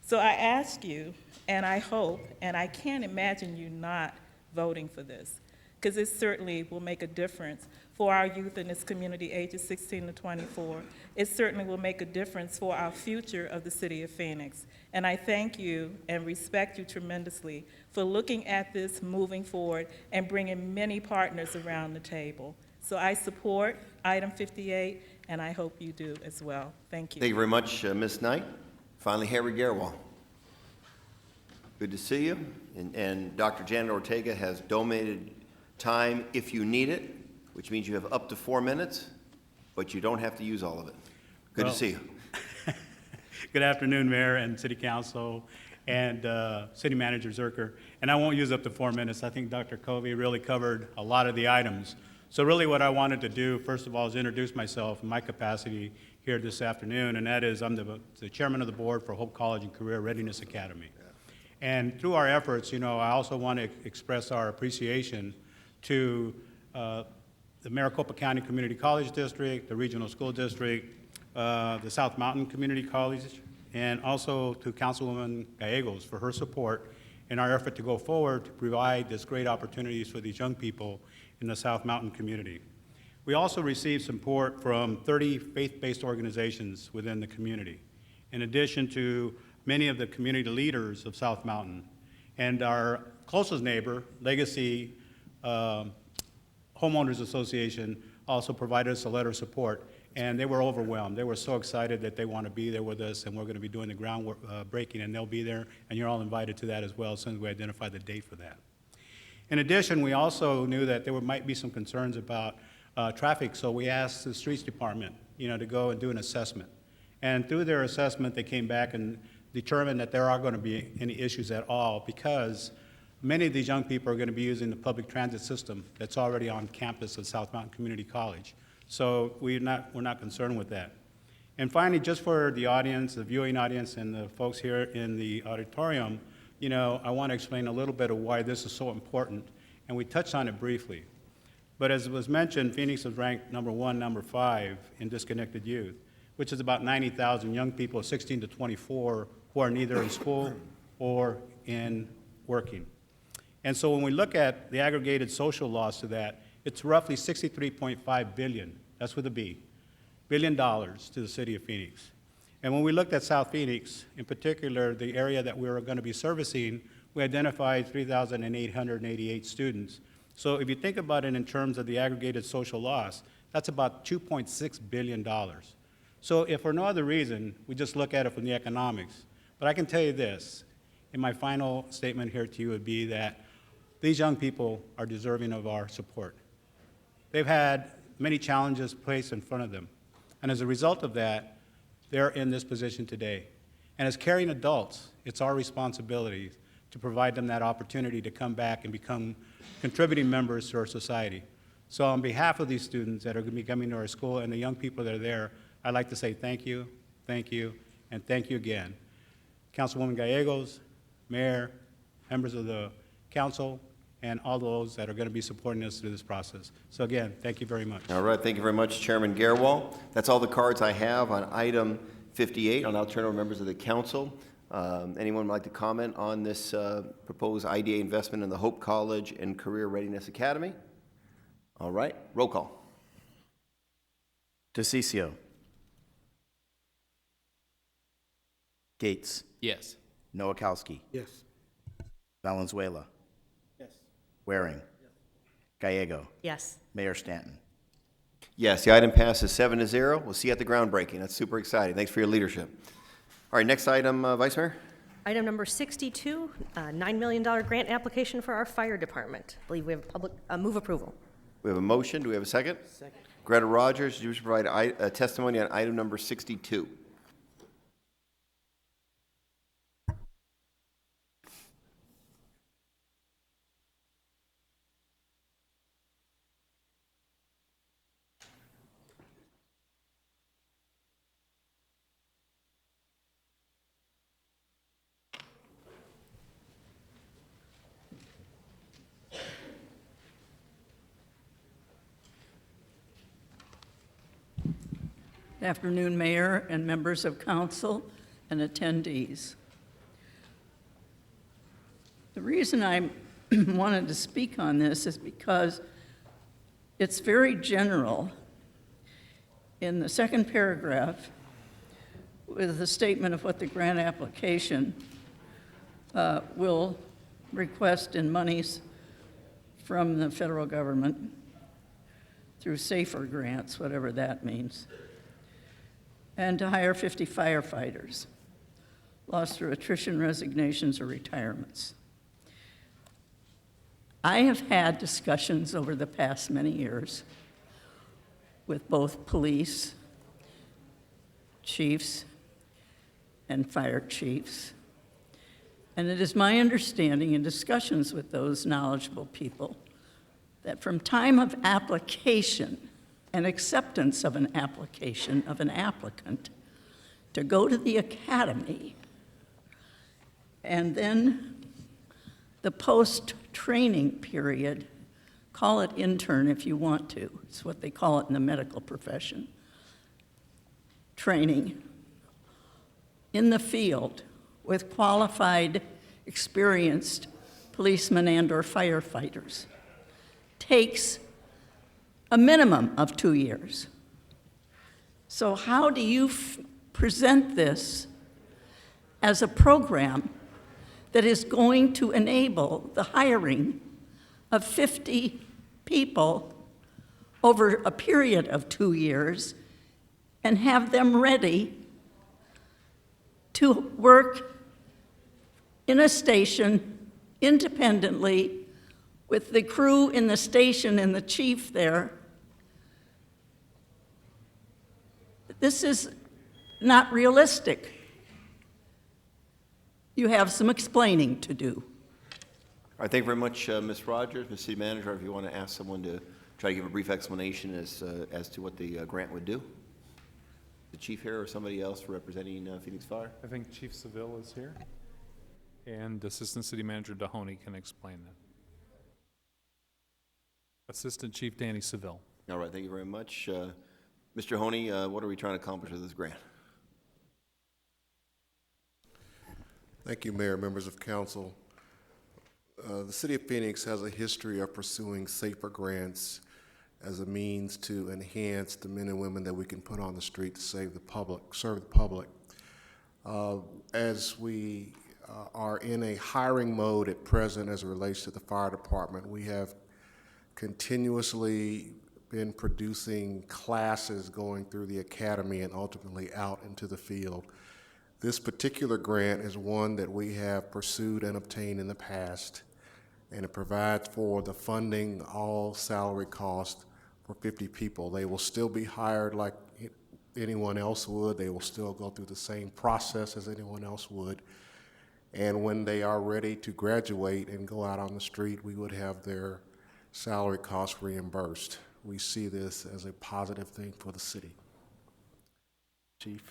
So I ask you, and I hope, and I can't imagine you not voting for this, because it certainly will make a difference for our youth in this community, ages 16 to 24. It certainly will make a difference for our future of the city of Phoenix. And I thank you and respect you tremendously for looking at this, moving forward, and bringing many partners around the table. So I support item 58, and I hope you do as well. Thank you. Thank you very much, Ms. Knight. Finally, Harry Garwal. Good to see you. And Dr. Janet Ortega has donated time if you need it, which means you have up to 4 minutes, but you don't have to use all of it. Good to see you. Good afternoon, Mayor and City Council and City Manager Zerker. And I won't use up to 4 minutes. I think Dr. Covey really covered a lot of the items. So really what I wanted to do, first of all, is introduce myself in my capacity here this afternoon, and that is I'm the chairman of the board for Hope College and Career Readiness Academy. And through our efforts, you know, I also want to express our appreciation to the Maricopa County Community College District, the Regional School District, the South Mountain Community College, and also to Councilwoman Gallegos for her support in our effort to go forward to provide this great opportunities for these young people in the South Mountain community. We also received support from 30 faith-based organizations within the community, in addition to many of the community leaders of South Mountain. And our closest neighbor, Legacy Homeowners Association, also provided us a letter of support, and they were overwhelmed. They were so excited that they want to be there with us, and we're going to be doing the ground breaking, and they'll be there, and you're all invited to that as well as soon as we identify the date for that. In addition, we also knew that there might be some concerns about traffic, so we asked the Streets Department, you know, to go and do an assessment. And through their assessment, they came back and determined that there aren't going to be any issues at all because many of these young people are going to be using the public transit system that's already on campus of South Mountain Community College. So we're not concerned with that. And finally, just for the audience, the viewing audience, and the folks here in the auditorium, you know, I want to explain a little bit of why this is so important, and we touched on it briefly. But as was mentioned, Phoenix was ranked number 1, number 5 in disconnected youth, which is about 90,000 young people 16 to 24 who are neither in school or in working. And so when we look at the aggregated social loss to that, it's roughly $63.5 billion, that's with a B, $billion to the city of Phoenix. And when we looked at South Phoenix, in particular, the area that we were going to be servicing, we identified 3,888 students. So if you think about it in terms of the aggregated social loss, that's about $2.6 billion. So if for no other reason, we just look at it from the economics. But I can tell you this, and my final statement here to you would be that these young people are deserving of our support. They've had many challenges placed in front of them. And as a result of that, they're in this position today. And as caring adults, it's our responsibility to provide them that opportunity to come back and become contributing members to our society. So on behalf of these students that are going to be coming to our school and the young people that are there, I'd like to say thank you, and thank you again. Councilwoman Gallegos, Mayor, members of the council, and all those that are going to be supporting us through this process. So again, thank you very much. All right, thank you very much, Chairman Garwal. That's all the cards I have on item 58. I'll now turn over members of the council. Anyone would like to comment on this proposed IDA investment in the Hope College and Career Readiness Academy? All right, roll call. DeCiccio. Gates. Yes. Nowakowski. Yes. Valenzuela. Yes. Waring. Gallego. Yes. Mayor Stanton. Yes, the item passes 7-0. We'll see you at the groundbreaking. That's super exciting. Thanks for your leadership. All right, next item, Vice Mayor. Item number 62, $9 million grant application for our fire department. I believe we have move approval. We have a motion. Do we have a second? Second. Greta Rogers, do you wish to provide testimony on item number 62? Good afternoon, Mayor and members of council and attendees. The reason I'm wanted to speak on this is because it's very general. In the second paragraph, with the statement of what the grant application will request in monies from the federal government through SAFER grants, whatever that means, and to hire 50 firefighters, lost through attrition, resignations, or retirements. I have had discussions over the past many years with both police chiefs and fire chiefs. And it is my understanding in discussions with those knowledgeable people that from time of application and acceptance of an application of an applicant to go to the academy, and then the post-training period, call it intern if you want to, it's what they call it in the medical profession, training in the field with qualified, experienced policemen and/or firefighters takes a minimum of 2 years. So how do you present this as a program that is going to enable the hiring of 50 people over a period of 2 years and have them ready to work in a station independently with the crew in the station and the chief there? This is not realistic. You have some explaining to do. All right, thank you very much, Ms. Rogers. Ms. City Manager, if you want to ask someone to try to give a brief explanation as to what the grant would do. The chief here or somebody else representing Phoenix Fire? I think Chief Seville is here, and Assistant City Manager Dahoney can explain that. Assistant Chief Danny Seville. All right, thank you very much. Mr. Honey, what are we trying to accomplish with this grant? Thank you, Mayor, members of council. The City of Phoenix has a history of pursuing SAFER grants as a means to enhance the men and women that we can put on the street to serve the public. As we are in a hiring mode at present as it relates to the fire department, we have continuously been producing classes going through the academy and ultimately out into the field. This particular grant is one that we have pursued and obtained in the past, and it provides for the funding, all salary costs for 50 people. They will still be hired like anyone else would. They will still go through the same process as anyone else would. And when they are ready to graduate and go out on the street, we would have their salary costs reimbursed. We see this as a positive thing for the city. Chief.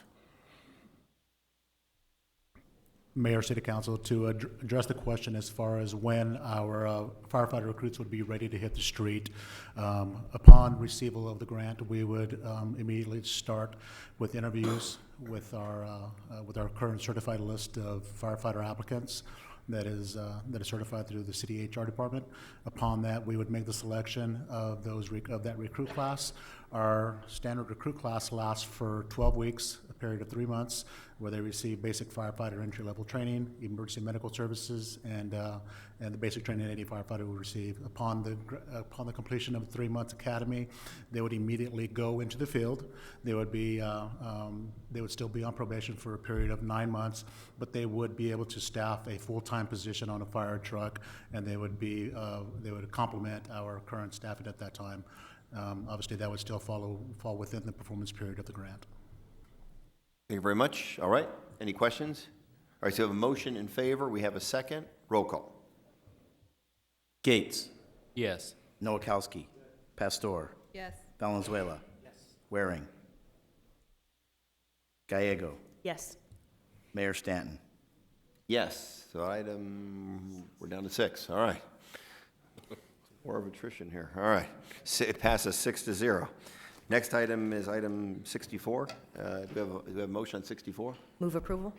Mayor, City Council, to address the question as far as when our firefighter recruits would be ready to hit the street. Upon receival of the grant, we would immediately start with interviews with our current certified list of firefighter applicants that is certified through the city HR department. Upon that, we would make the selection of that recruit class. Our standard recruit class lasts for 12 weeks, a period of 3 months, where they receive basic firefighter entry-level training, emergency medical services, and the basic training any firefighter will receive. Upon the completion of 3 months academy, they would immediately go into the field. They would still be on probation for a period of 9 months, but they would be able to staff a full-time position on a fire truck, and they would complement our current staffing at that time. Obviously, that would still fall within the performance period of the grant. Thank you very much. All right, any questions? All right, so we have a motion in favor. We have a second. Roll call. Gates. Yes. Nowakowski. Pastor. Yes. Valenzuela. Yes. Waring. Gallego. Yes. Mayor Stanton. Yes, so we're down to 6. All right. War of attrition here. All right. It passes 6-0. Next item is item 64. Do we have a motion on 64? Move approval.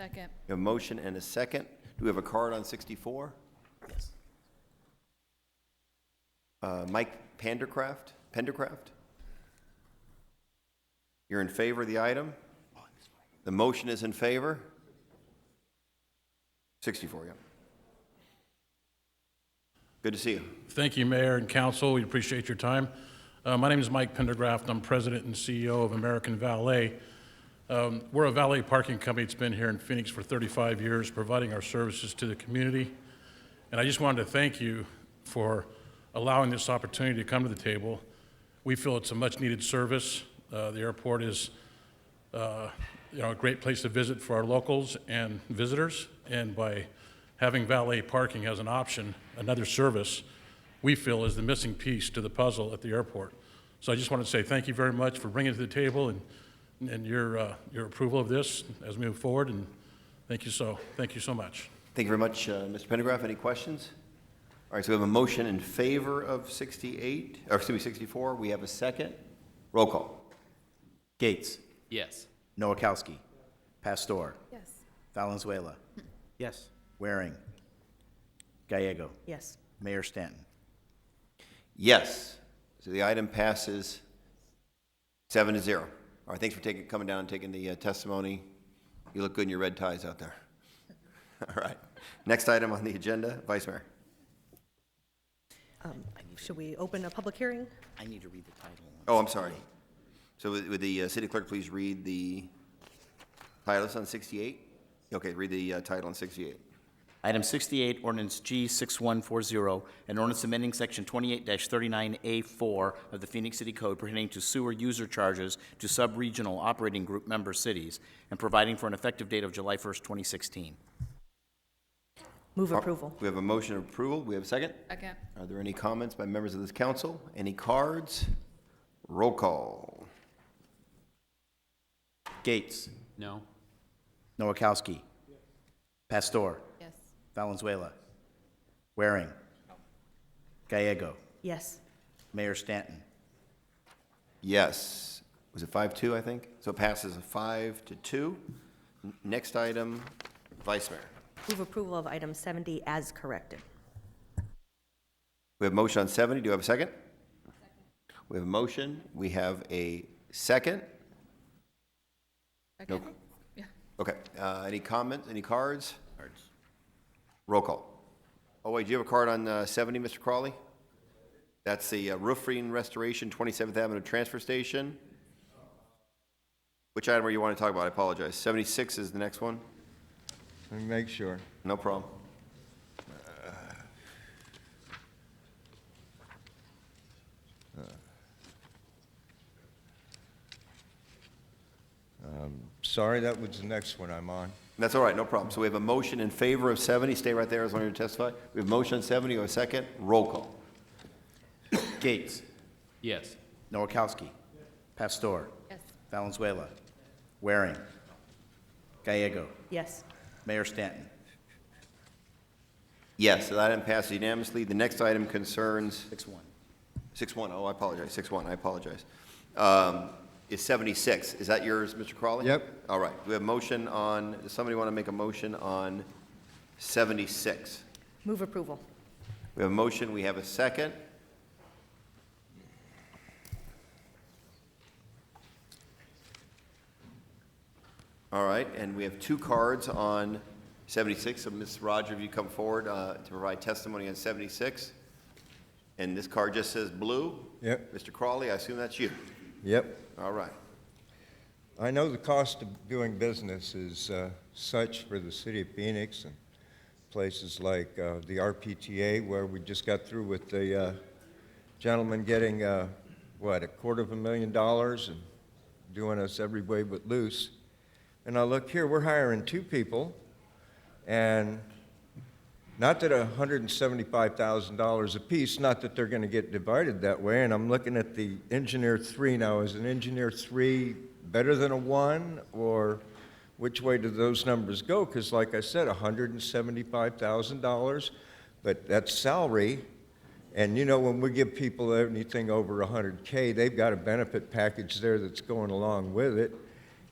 Second. We have a motion and a second. Do we have a card on 64? Yes. Mike Pendercraft? You're in favor of the item? The motion is in favor? 64, yeah. Good to see you. Thank you, Mayor and Council. We appreciate your time. My name is Mike Pendergraft. I'm President and CEO of American Valet. We're a valet parking company that's been here in Phoenix for 35 years, providing our services to the community. And I just wanted to thank you for allowing this opportunity to come to the table. We feel it's a much-needed service. The airport is a great place to visit for our locals and visitors, and by having valet parking as an option, another service, we feel is the missing piece to the puzzle at the airport. So I just want to say thank you very much for bringing it to the table and your approval of this as we move forward, and thank you so much. Thank you very much, Mr. Pendergraph. Any questions? All right, so we have a motion in favor of 64. We have a second. Roll call. Gates. Yes. Nowakowski. Pastor. Yes. Valenzuela. Yes. Waring. Gallego. Yes. Mayor Stanton. Yes. So the item passes 7-0. All right, thanks for coming down and taking the testimony. You look good in your red ties out there. All right. Next item on the agenda, Vice Mayor. Should we open a public hearing? I need to read the title. Oh, I'm sorry. So would the city clerk please read the title on 68? Okay, read the title on 68. Item 68, ordinance G6140, an ordinance amending section 28-39A4 of the Phoenix City Code pertaining to sewer user charges to sub-regional operating group member cities and providing for an effective date of July 1st, 2016. Move approval. We have a motion of approval. We have a second? Second. Are there any comments by members of this council? Any cards? Roll call. Gates. No. Nowakowski. Pastor. Yes. Valenzuela. Waring. Gallego. Yes. Mayor Stanton. Yes. Was it 5-2, I think? So it passes 5-2. Next item, Vice Mayor. Move approval of item 70 as corrected. We have a motion on 70. Do you have a second? We have a motion. We have a second. No. Yeah. Okay. Any comments? Any cards? Cards. Roll call. Oh, wait, do you have a card on 70, Mr. Crawley? That's the roofing restoration, 27th Avenue Transfer Station. Which item are you want to talk about? I apologize. 76 is the next one. Let me make sure. No problem. Sorry, that was the next one I'm on. That's all right, no problem. So we have a motion in favor of 70. Stay right there as long as you testify. We have a motion on 70. Or a second. Roll call. Gates. Yes. Nowakowski. Pastor. Yes. Valenzuela. Waring. Gallego. Yes. Mayor Stanton. Yes, so that item passes unanimously. The next item concerns 6-1. 6-1. Oh, I apologize. 6-1. I apologize. Is 76. Is that yours, Mr. Crawley? Yep. All right. Do we have a motion on, does somebody want to make a motion on 76? Move approval. We have a motion. We have a second. All right, and we have two cards on 76. So Ms. Roger, if you come forward to provide testimony on 76. And this card just says blue. Yep. Mr. Crawley, I assume that's you. Yep. All right. I know the cost of doing business is such for the city of Phoenix and places like the RPTA, where we just got through with the gentleman getting, $250,000 and doing us every way but loose. And I look here, we're hiring two people, and not that $175,000 apiece, not that they're going to get divided that way. And I'm looking at the engineer 3 now. Is an engineer 3 better than a 1, or which way do those numbers go? Because like I said, $175,000, but that's salary. And you know, when we give people anything over $100K, they've got a benefit package there that's going along with it.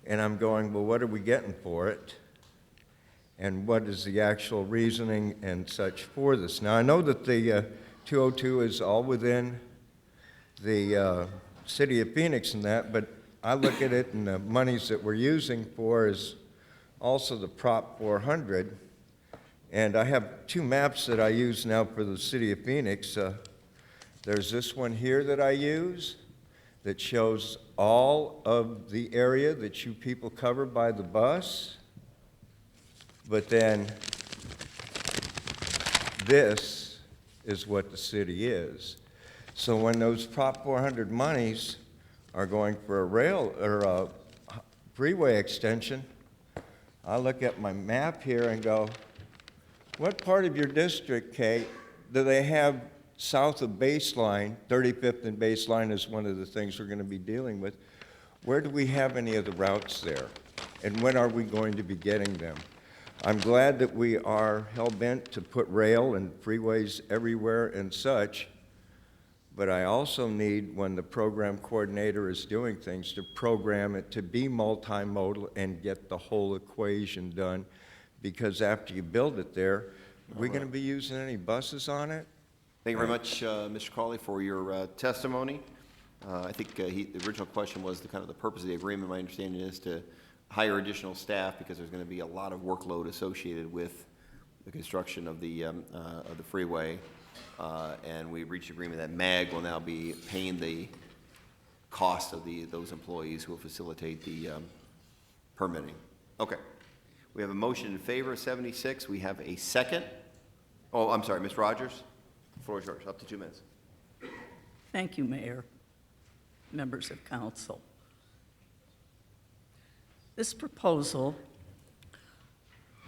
And I'm going, well, what are we getting for it? And what is the actual reasoning and such for this? Now, I know that the 202 is all within the city of Phoenix and that, but I look at it and the monies that we're using for is also the Prop 400. And I have two maps that I use now for the city of Phoenix. There's this one here that I use that shows all of the area that you people cover by the bus. But then this is what the city is. So when those Prop 400 monies are going for a rail or a freeway extension, I look at my map here and go, what part of your district, Kate, do they have south of Baseline? 35th and Baseline is one of the things we're going to be dealing with. Where do we have any of the routes there? And when are we going to be getting them? I'm glad that we are hell-bent to put rail and freeways everywhere and such, but I also need, when the program coordinator is doing things, to program it to be multimodal and get the whole equation done. Because after you build it there, are we going to be using any buses on it? Thank you very much, Mr. Cawley, for your testimony. I think the original question was the purpose of the agreement. My understanding is to hire additional staff because there's going to be a lot of workload associated with the construction of the freeway. And we reached agreement that MAG will now be paying the cost of those employees who will facilitate the permitting. Okay. We have a motion in favor of 76. We have a second. Oh, I'm sorry, Ms. Rogers. The floor is yours, up to 2 minutes. Thank you, Mayor, members of council. This proposal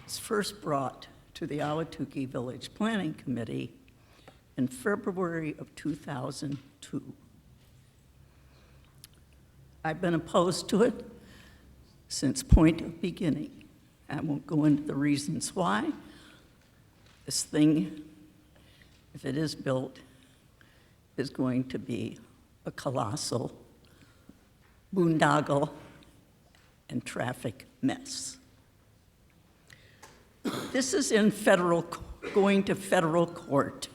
was first brought to the Ahwatukee Village Planning Committee in February of 2002. I've been opposed to it since point of beginning. I won't go into the reasons why. This thing, if it is built, is going to be a colossal boondoggle and traffic mess. This is going to federal court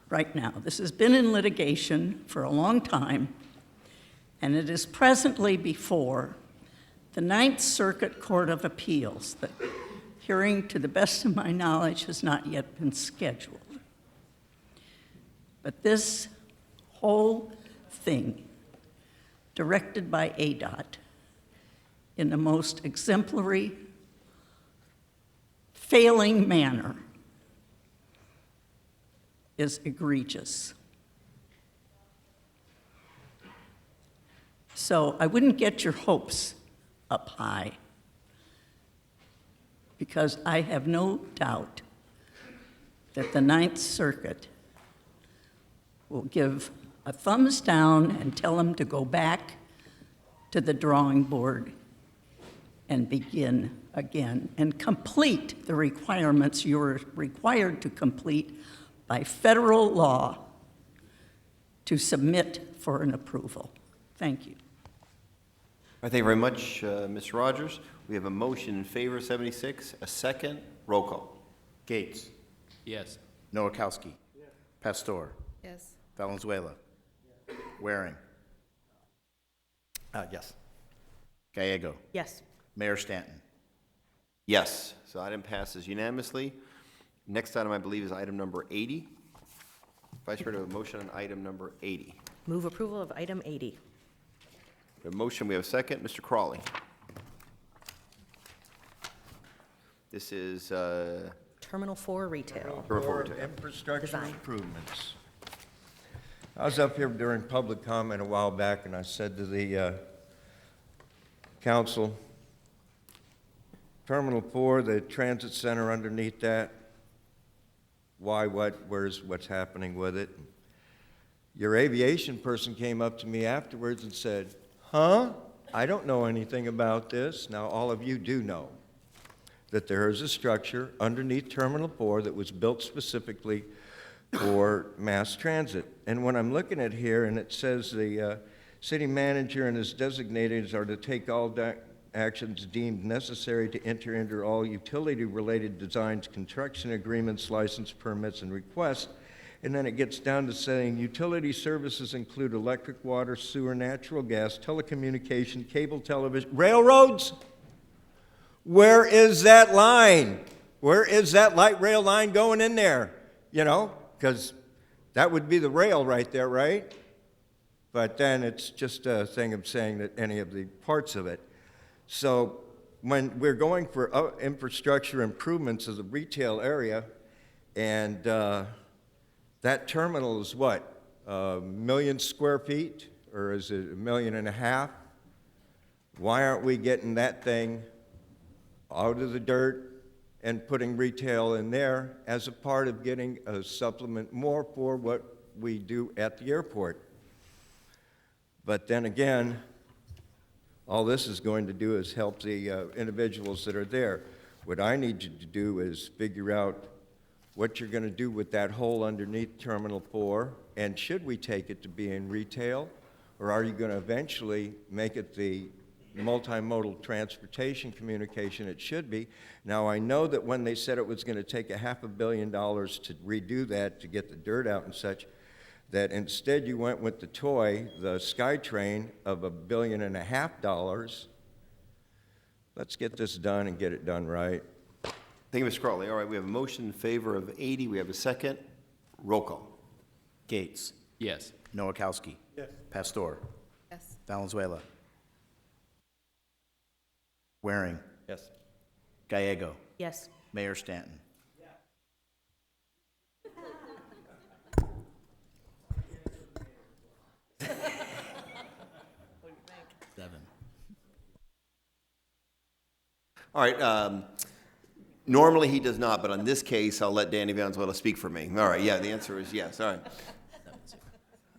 right now. This has been in litigation for a long time, and it is presently before the Ninth Circuit Court of Appeals. The hearing, to the best of my knowledge, has not yet been scheduled. But this whole thing, directed by ADOT in the most exemplary, failing manner, is egregious. So I wouldn't get your hopes up high, because I have no doubt that the Ninth Circuit will give a thumbs down and tell them to go back to the drawing board and begin again and complete the requirements you're required to complete by federal law to submit for an approval. Thank you. Thank you very much, Ms. Rogers. We have a motion in favor of 76, a second. Roll call. Gates. Yes. Nowakowski. Yes. Pastor. Yes. Valenzuela. Yes. Waring. Yes. Gallego. Yes. Mayor Stanton. Yes. So item passes unanimously. Next item, I believe, is item number 80. Vice Chair, to have a motion on item number 80. Move approval of item 80. We have a motion, we have a second. Mr. Crawley. This is Terminal 4 retail. For infrastructure Design. improvements. I was up here during public comment a while back, and I said to the council, Terminal 4, the transit center underneath that, why, what, where's, what's happening with it? Your aviation person came up to me afterwards and said, huh? I don't know anything about this. Now, all of you do know that there is a structure underneath Terminal 4 that was built specifically for mass transit. And when I'm looking at here, and it says the city manager and his designated are to take all actions deemed necessary to enter into all utility-related designs, construction agreements, license permits, and requests, And then it gets down to saying utility services include electric, water, sewer, natural gas, telecommunication, cable television, railroads? Where is that line? Where is that light rail line going in there? You know, because that would be the rail right there, right? But then it's just a thing of saying that any of the parts of it. So when we're going for infrastructure improvements of the retail area, and that terminal is what, 1 million square feet, or is it 1.5 million? Why aren't we getting that thing out of the dirt and putting retail in there as a part of getting a supplement more for what we do at the airport? But then again, all this is going to do is help the individuals that are there. What I need you to do is figure out what you're going to do with that hole underneath Terminal 4, and should we take it to being retail, or are you going to eventually make it the multimodal transportation communication it should be? Now, I know that when they said it was going to take $500 million to redo that, to get the dirt out and such, that instead you went with the toy, the SkyTrain, of $1.5 billion. Let's get this done and get it done right. Thank you, Mr. Crowley. All right, we have a motion in favor of 80. We have a second. Roll call. Gates. Yes. Noakowski. Yes. Pastor. Yes. Valenzuela. Waring. Yes. Gallego. Yes. Mayor Stanton. Seven. All right. Normally he does not, but on this case, I'll let Danny Valenzuela speak for me. All right. Yeah, the answer is yes. All right.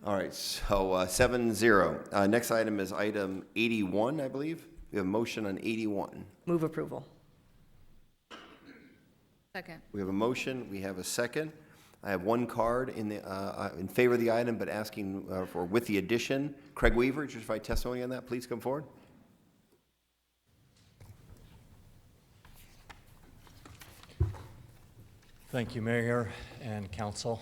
All right. So 7-0. Next item is item 81, I believe. We have a motion on 81. Move approval. Second. We have a motion. We have a second. I have one card in favor of the item, but asking for with the addition. Craig Weaver, justify testimony on that. Please come forward. Thank you, Mayor and Council.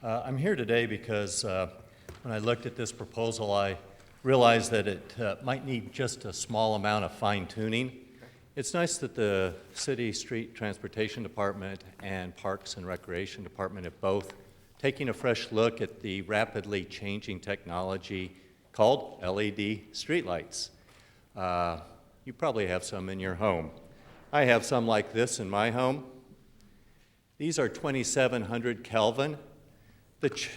I'm here today because when I looked at this proposal, I realized that it might need just a small amount of fine-tuning. It's nice that the City Street Transportation Department and Parks and Recreation Department have both taking a fresh look at the rapidly changing technology called LED streetlights. You probably have some in your home. I have some like this in my home. These are 2700 Kelvin. The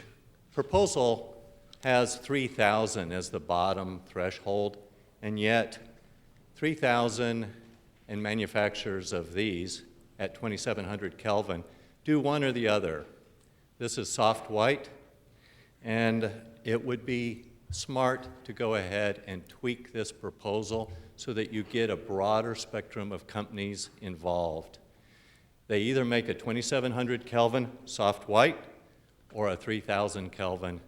proposal has 3,000 as the bottom threshold, and yet 3,000 and manufacturers of these at 2700 Kelvin do one or the other. This is soft white, and it would be smart to go ahead and tweak this proposal so that you get a broader spectrum of companies involved. They either make a 2700 Kelvin soft white or a 3000 Kelvin.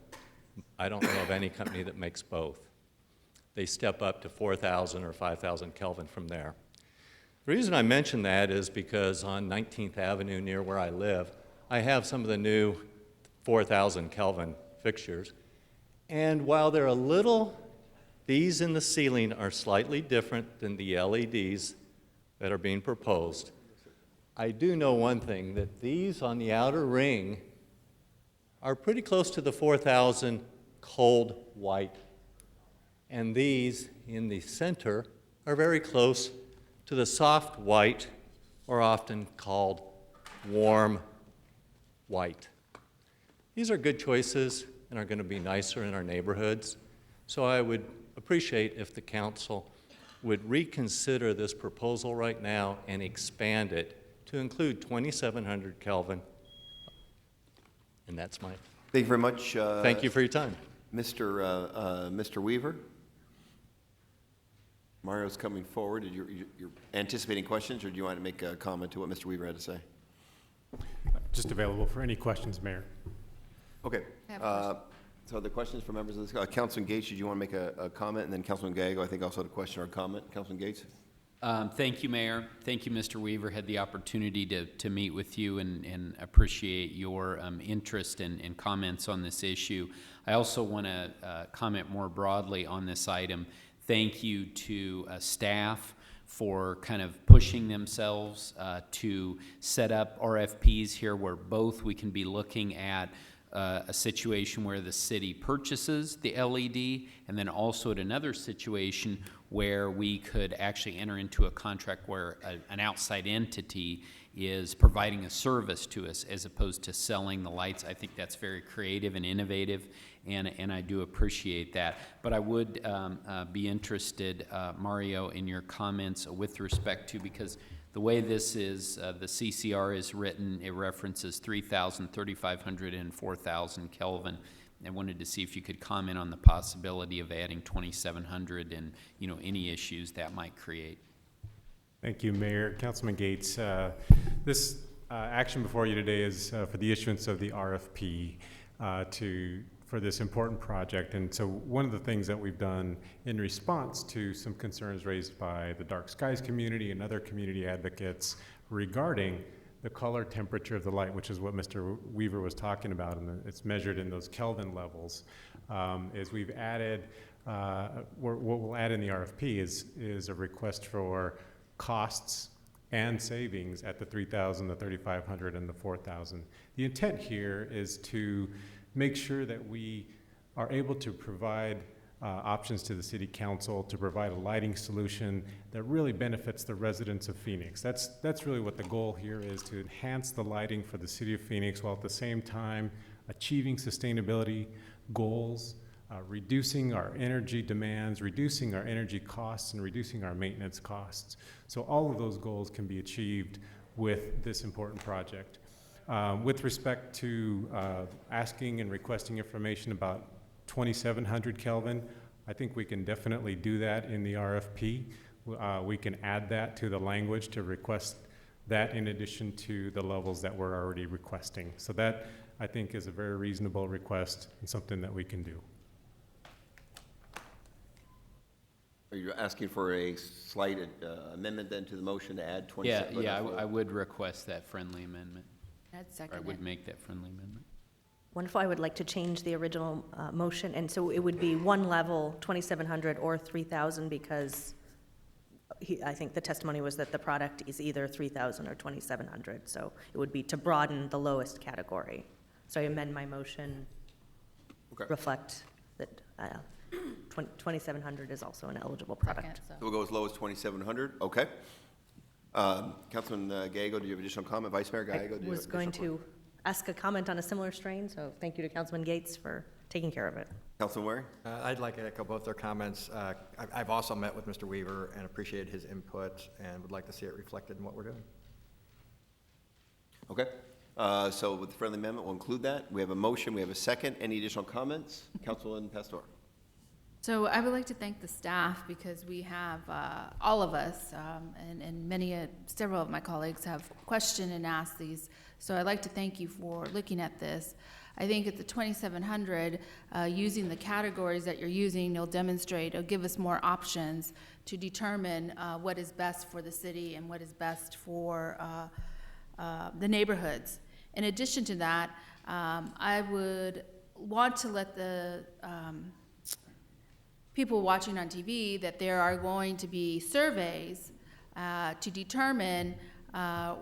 I don't know of any company that makes both. They step up to 4,000 or 5,000 Kelvin from there. The reason I mention that is because on 19th Avenue near where I live, I have some of the new 4,000 Kelvin fixtures. And while they're a little, these in the ceiling are slightly different than the LEDs that are being proposed. I do know one thing, that these on the outer ring are pretty close to the 4,000 cold white. And these in the center are very close to the soft white, or often called warm white. These are good choices and are going to be nicer in our neighborhoods. So I would appreciate if the council would reconsider this proposal right now and expand it to include 2700 Kelvin. And that's my... Thank you very much. Thank you for your time. Mr. Weaver? Mario's coming forward. You're anticipating questions, or do you want to make a comment to what Mr. Weaver had to say? Just available for any questions, Mayor. Okay. So the questions for members of this, Councilman Gates, did you want to make a comment? And then Councilman Gallego, I think, also had a question or a comment. Councilman Gates? Thank you, Mayor. Thank you, Mr. Weaver. Had the opportunity to meet with you and appreciate your interest and comments on this issue. I also want to comment more broadly on this item. Thank you to staff for kind of pushing themselves to set up RFPs here where both we can be looking at a situation where the city purchases the LED, and then also at another situation where we could actually enter into a contract where an outside entity is providing a service to us as opposed to selling the lights. I think that's very creative and innovative, and I do appreciate that. But I would be interested, Mario, in your comments with respect to, because the way this is, the CCR is written, it references 3,000, 3,500, and 4,000 Kelvin. I wanted to see if you could comment on the possibility of adding 2,700 and, you know, any issues that might create. Thank you, Mayor. Councilman Gates, this action before you today is for the issuance of the RFP for this important project. And so one of the things that we've done in response to some concerns raised by the Dark Skies community and other community advocates regarding the color temperature of the light, which is what Mr. Weaver was talking about, and it's measured in those Kelvin levels, is we've added, what we'll add in the RFP is a request for costs and savings at the 3,000, the 3,500, and the 4,000. The intent here is to make sure that we are able to provide options to the City Council to provide a lighting solution that really benefits the residents of Phoenix. That's really what the goal here is, to enhance the lighting for the City of Phoenix while at the same time achieving sustainability goals, reducing our energy demands, reducing our energy costs, and reducing our maintenance costs. So all of those goals can be achieved with this important project. With respect to asking and requesting information about 2,700 Kelvin, I think we can definitely do that in the RFP. We can add that to the language to request that in addition to the levels that we're already requesting. So that, I think, is a very reasonable request and something that we can do. Are you asking for a slight amendment then to the motion to add 27? Yeah, I would request that friendly amendment. I'd second I would it. make that friendly amendment. Wonderful. I would like to change the original motion, and so it would be one level, 2,700 or 3,000, because I think the testimony was that the product is either 3,000 or 2,700, so it would be to broaden the lowest category. So I amend my motion, reflect that 2,700 is also an eligible product. So we'll go as low as 2,700, okay. Councilman Gallego, do you have additional comment? Vice Mayor Gallego, do you have Was going additional to ask a comment on a similar strain, so thank you to Councilman Gates for taking care of it. Councilman Waring? I'd like to echo both their comments. I've also met with Mr. Weaver and appreciated his input and would like to see it reflected in what we're doing. Okay. So with the friendly amendment, we'll include that. We have a motion, we have a second. Any additional comments? Councilman Pastor. So I would like to thank the staff, because we have, all of us, and several of my colleagues have questioned and asked these. So I'd like to thank you for looking at this. I think at the 2,700, using the categories that you're using, you'll demonstrate, it'll give us more options to determine what is best for the city and what is best for the neighborhoods. In addition to that, I would want to let the people watching on TV that there are going to be surveys to determine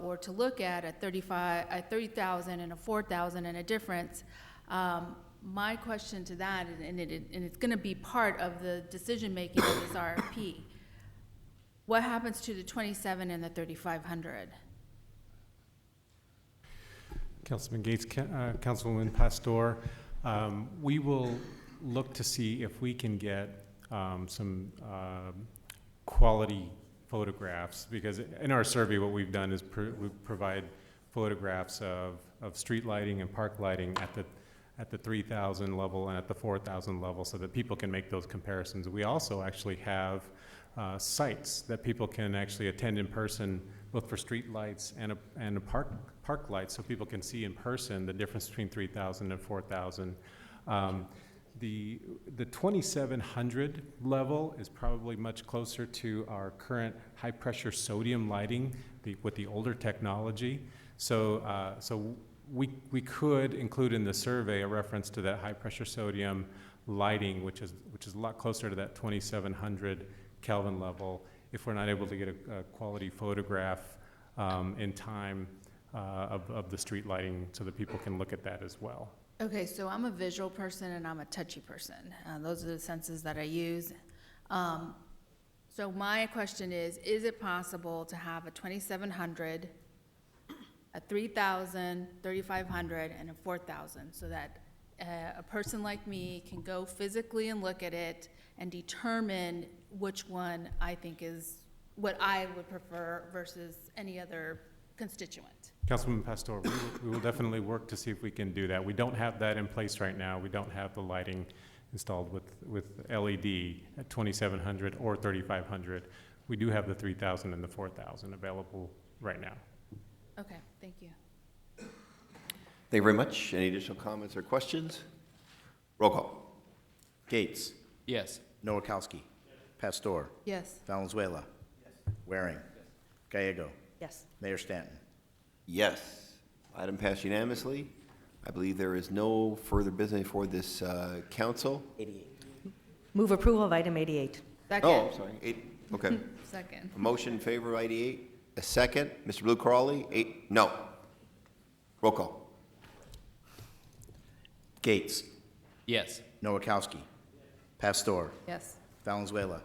or to look at a 30,000 and a 4,000 and a difference. My question to that, and it's going to be part of the decision making of this RFP, what happens to the 27 and the 3,500? Councilman Gates, Councilwoman Pastor, we will look to see if we can get some quality photographs, because in our survey what we've done is we provide photographs of street lighting and park lighting at the 3,000 level and at the 4,000 level, so that people can make those comparisons. We also actually have sites that people can actually attend in person, both for street lights and a park lights, so people can see in person the difference between 3,000 and 4,000. The 2700 level is probably much closer to our current high-pressure sodium lighting with the older technology. So we could include in the survey a reference to that high-pressure sodium lighting, which is a lot closer to that 2700 Kelvin level, if we're not able to get a quality photograph in time of the street lighting so that people can look at that as well. Okay, so I'm a visual person and I'm a touchy person. Those are the senses that I use. So my question is it possible to have a 2700, a 3000, 3500, and a 4000 so that a person like me can go physically and look at it and determine which one I think is what I would prefer versus any other constituent? Councilman Pastor, we will definitely work to see if we can do that. We don't have that in place right now. We don't have the lighting installed with LED at 2700 or 3500. We do have the 3000 and the 4000 available right now. Okay, thank you. Thank you very much. Any additional comments or questions? Roll call. Gates. Yes. Nowakowski. Pastor. Yes. Valenzuela. Waring. Gallego. Yes. Mayor Stanton. Yes. Item passed unanimously. I believe there is no further business for this council. 88. Move approval of item 88. Second. Oh, I'm sorry. Okay. Second. A motion in favor of 88. A second. Mr. Blue Crawley, no. Roll call. Gates. Yes. Nowakowski. Pastor. Yes. Valenzuela.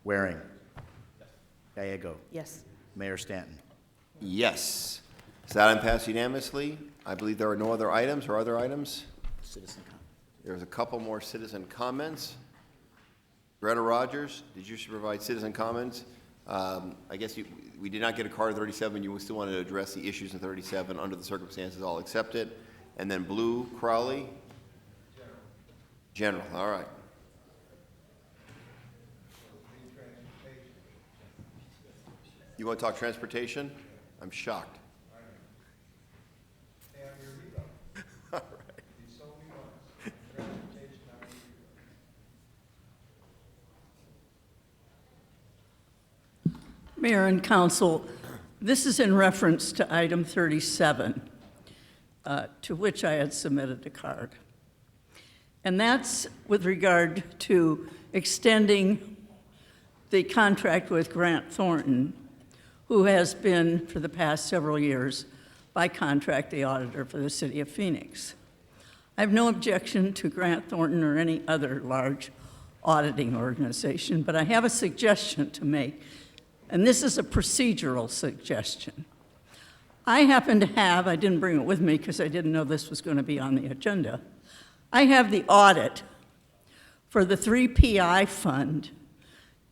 Waring. Gallego. Yes. Mayor Stanton. Yes. So that item passed unanimously. I believe there are no other items or other items. Citizen comment. There's a couple more citizen comments. Greta Rogers, did you provide citizen comments? I guess we did not get a card of 37. You still wanted to address the issues in 37 under the circumstances. I'll accept it. And then Blue Crowley? General. All right. You want to talk transportation? I'm shocked. All right. Mayor and Council, this is in reference to item 37, to which I had submitted a card. And that's with regard to extending the contract with Grant Thornton, who has been, for the past several years, by contract, the auditor for the city of Phoenix. I have no objection to Grant Thornton or any other large auditing organization, but I have a suggestion to make, and this is a procedural suggestion. I happen to have, I didn't bring it with me because I didn't know this was going to be on the agenda, I have the audit for the 3PI fund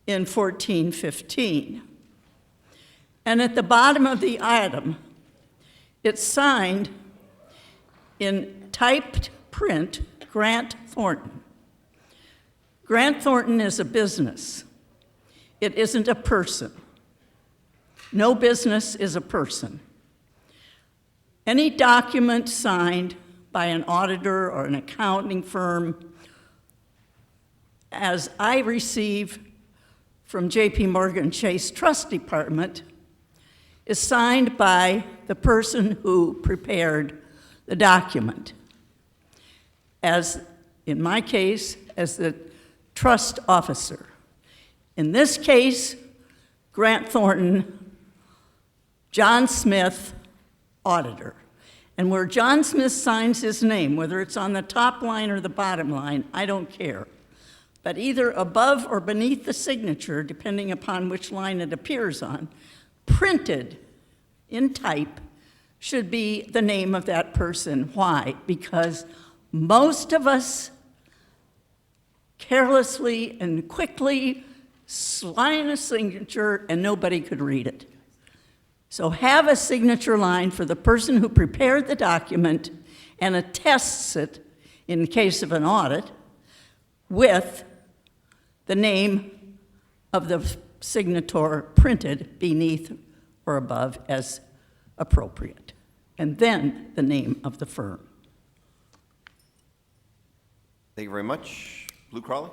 in 1415. And at the bottom of the item, it's signed in typed print, Grant Thornton. Grant Thornton is a business. It isn't a person. No business is a person. Any document signed by an auditor or an accounting firm, as I receive from J.P. Morgan Chase Trust Department, is signed by the person who prepared the document. As in my case, as the trust officer. In this case, Grant Thornton, John Smith, auditor. And where John Smith signs his name, whether it's on the top line or the bottom line, I don't care. But either above or beneath the signature, depending upon which line it appears on, printed in type should be the name of that person. Why? Because most of us carelessly and quickly sign a signature and nobody could read it. So have a signature line for the person who prepared the document and attests it in case of an audit with the name of the signator printed beneath or above as appropriate, and then the name of the firm. Thank you very much. Lou Crawley?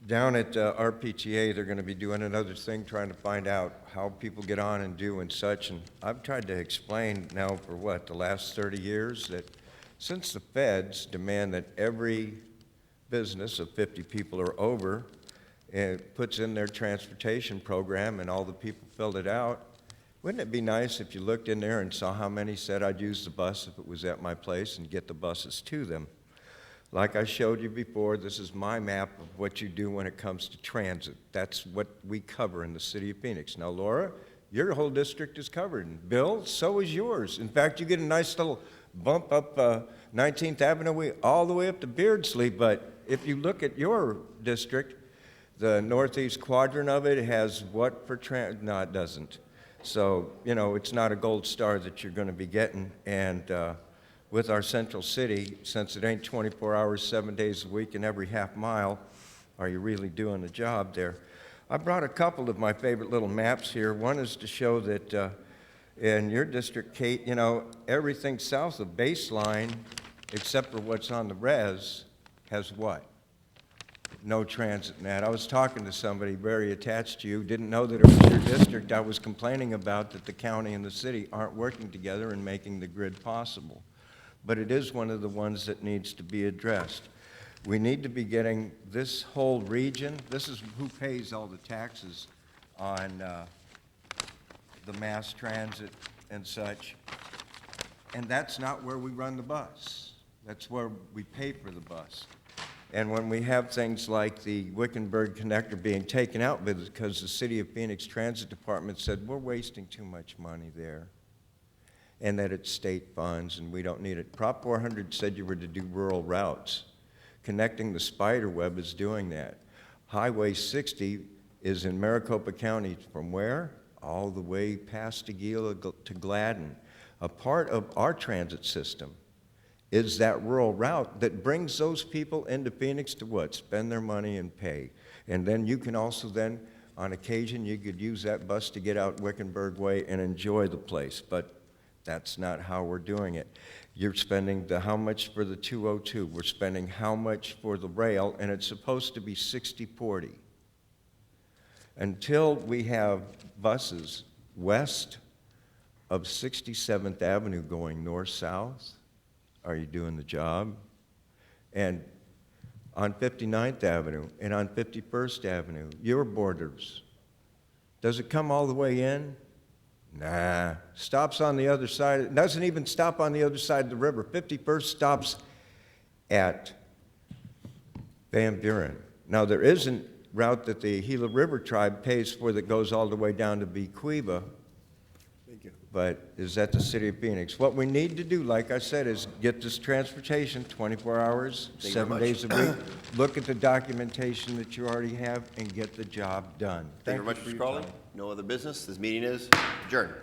Down at RPTA, they're going to be doing another thing, trying to find out how people get on and do and such. And I've tried to explain now for the last 30 years, that since the feds demand that every business of 50 people or over puts in their transportation program and all the people filled it out, wouldn't it be nice if you looked in there and saw how many said, I'd use the bus if it was at my place and get the buses to them? Like I showed you before, this is my map of what you do when it comes to transit. That's what we cover in the city of Phoenix. Now, Laura, your whole district is covered. And Bill, so is yours. In fact, you get a nice little bump up 19th Avenue all the way up to Beardsley. But if you look at your district, the northeast quadrant of it has what for transit? No, it doesn't. So, you know, it's not a gold star that you're going to be getting. And with our central city, since it ain't 24 hours, 7 days a week, and every half mile, are you really doing the job there? I brought a couple of my favorite little maps here. One is to show that in your district, Kate, you know, everything south of Baseline, except for what's on the res, has what? No transit net. I was talking to somebody very attached to you, didn't know that it was your district. I was complaining about that the county and the city aren't working together and making the grid possible. But it is one of the ones that needs to be addressed. We need to be getting this whole region, this is who pays all the taxes on the mass transit and such, and that's not where we run the bus. That's where we pay for the bus. And when we have things like the Wickenburg connector being taken out because the City of Phoenix Transit Department said, we're wasting too much money there, and that it's state funds and we don't need it. Prop 400 said you were to do rural routes. Connecting the spider web is doing that. Highway 60 is in Maricopa County from where? All the way past Aguila to Gladden. A part of our transit system is that rural route that brings those people into Phoenix to what? Spend their money and pay. And then you can also then, on occasion, you could use that bus to get out Wickenburg Way and enjoy the place. But that's not how we're doing it. You're spending how much for the 202? We're spending how much for the rail, and it's supposed to be 60-40. Until we have buses west of 67th Avenue going north-south, are you doing the job? And on 59th Avenue and on 51st Avenue, your borders, does it come all the way in? Nah, stops on the other side. It doesn't even stop on the other side of the river. 51st stops at Van Buren. Now, there is a route that the Gila River tribe pays for that goes all the way down to Bequiva. Thank you. But is that the city of Phoenix? What we need to do, like I said, is get this transportation 24 hours, 7 days a week. Look at the documentation that you already have and get the job done. Thank you very much, Mr. Crawley. No other business. This meeting is adjourned.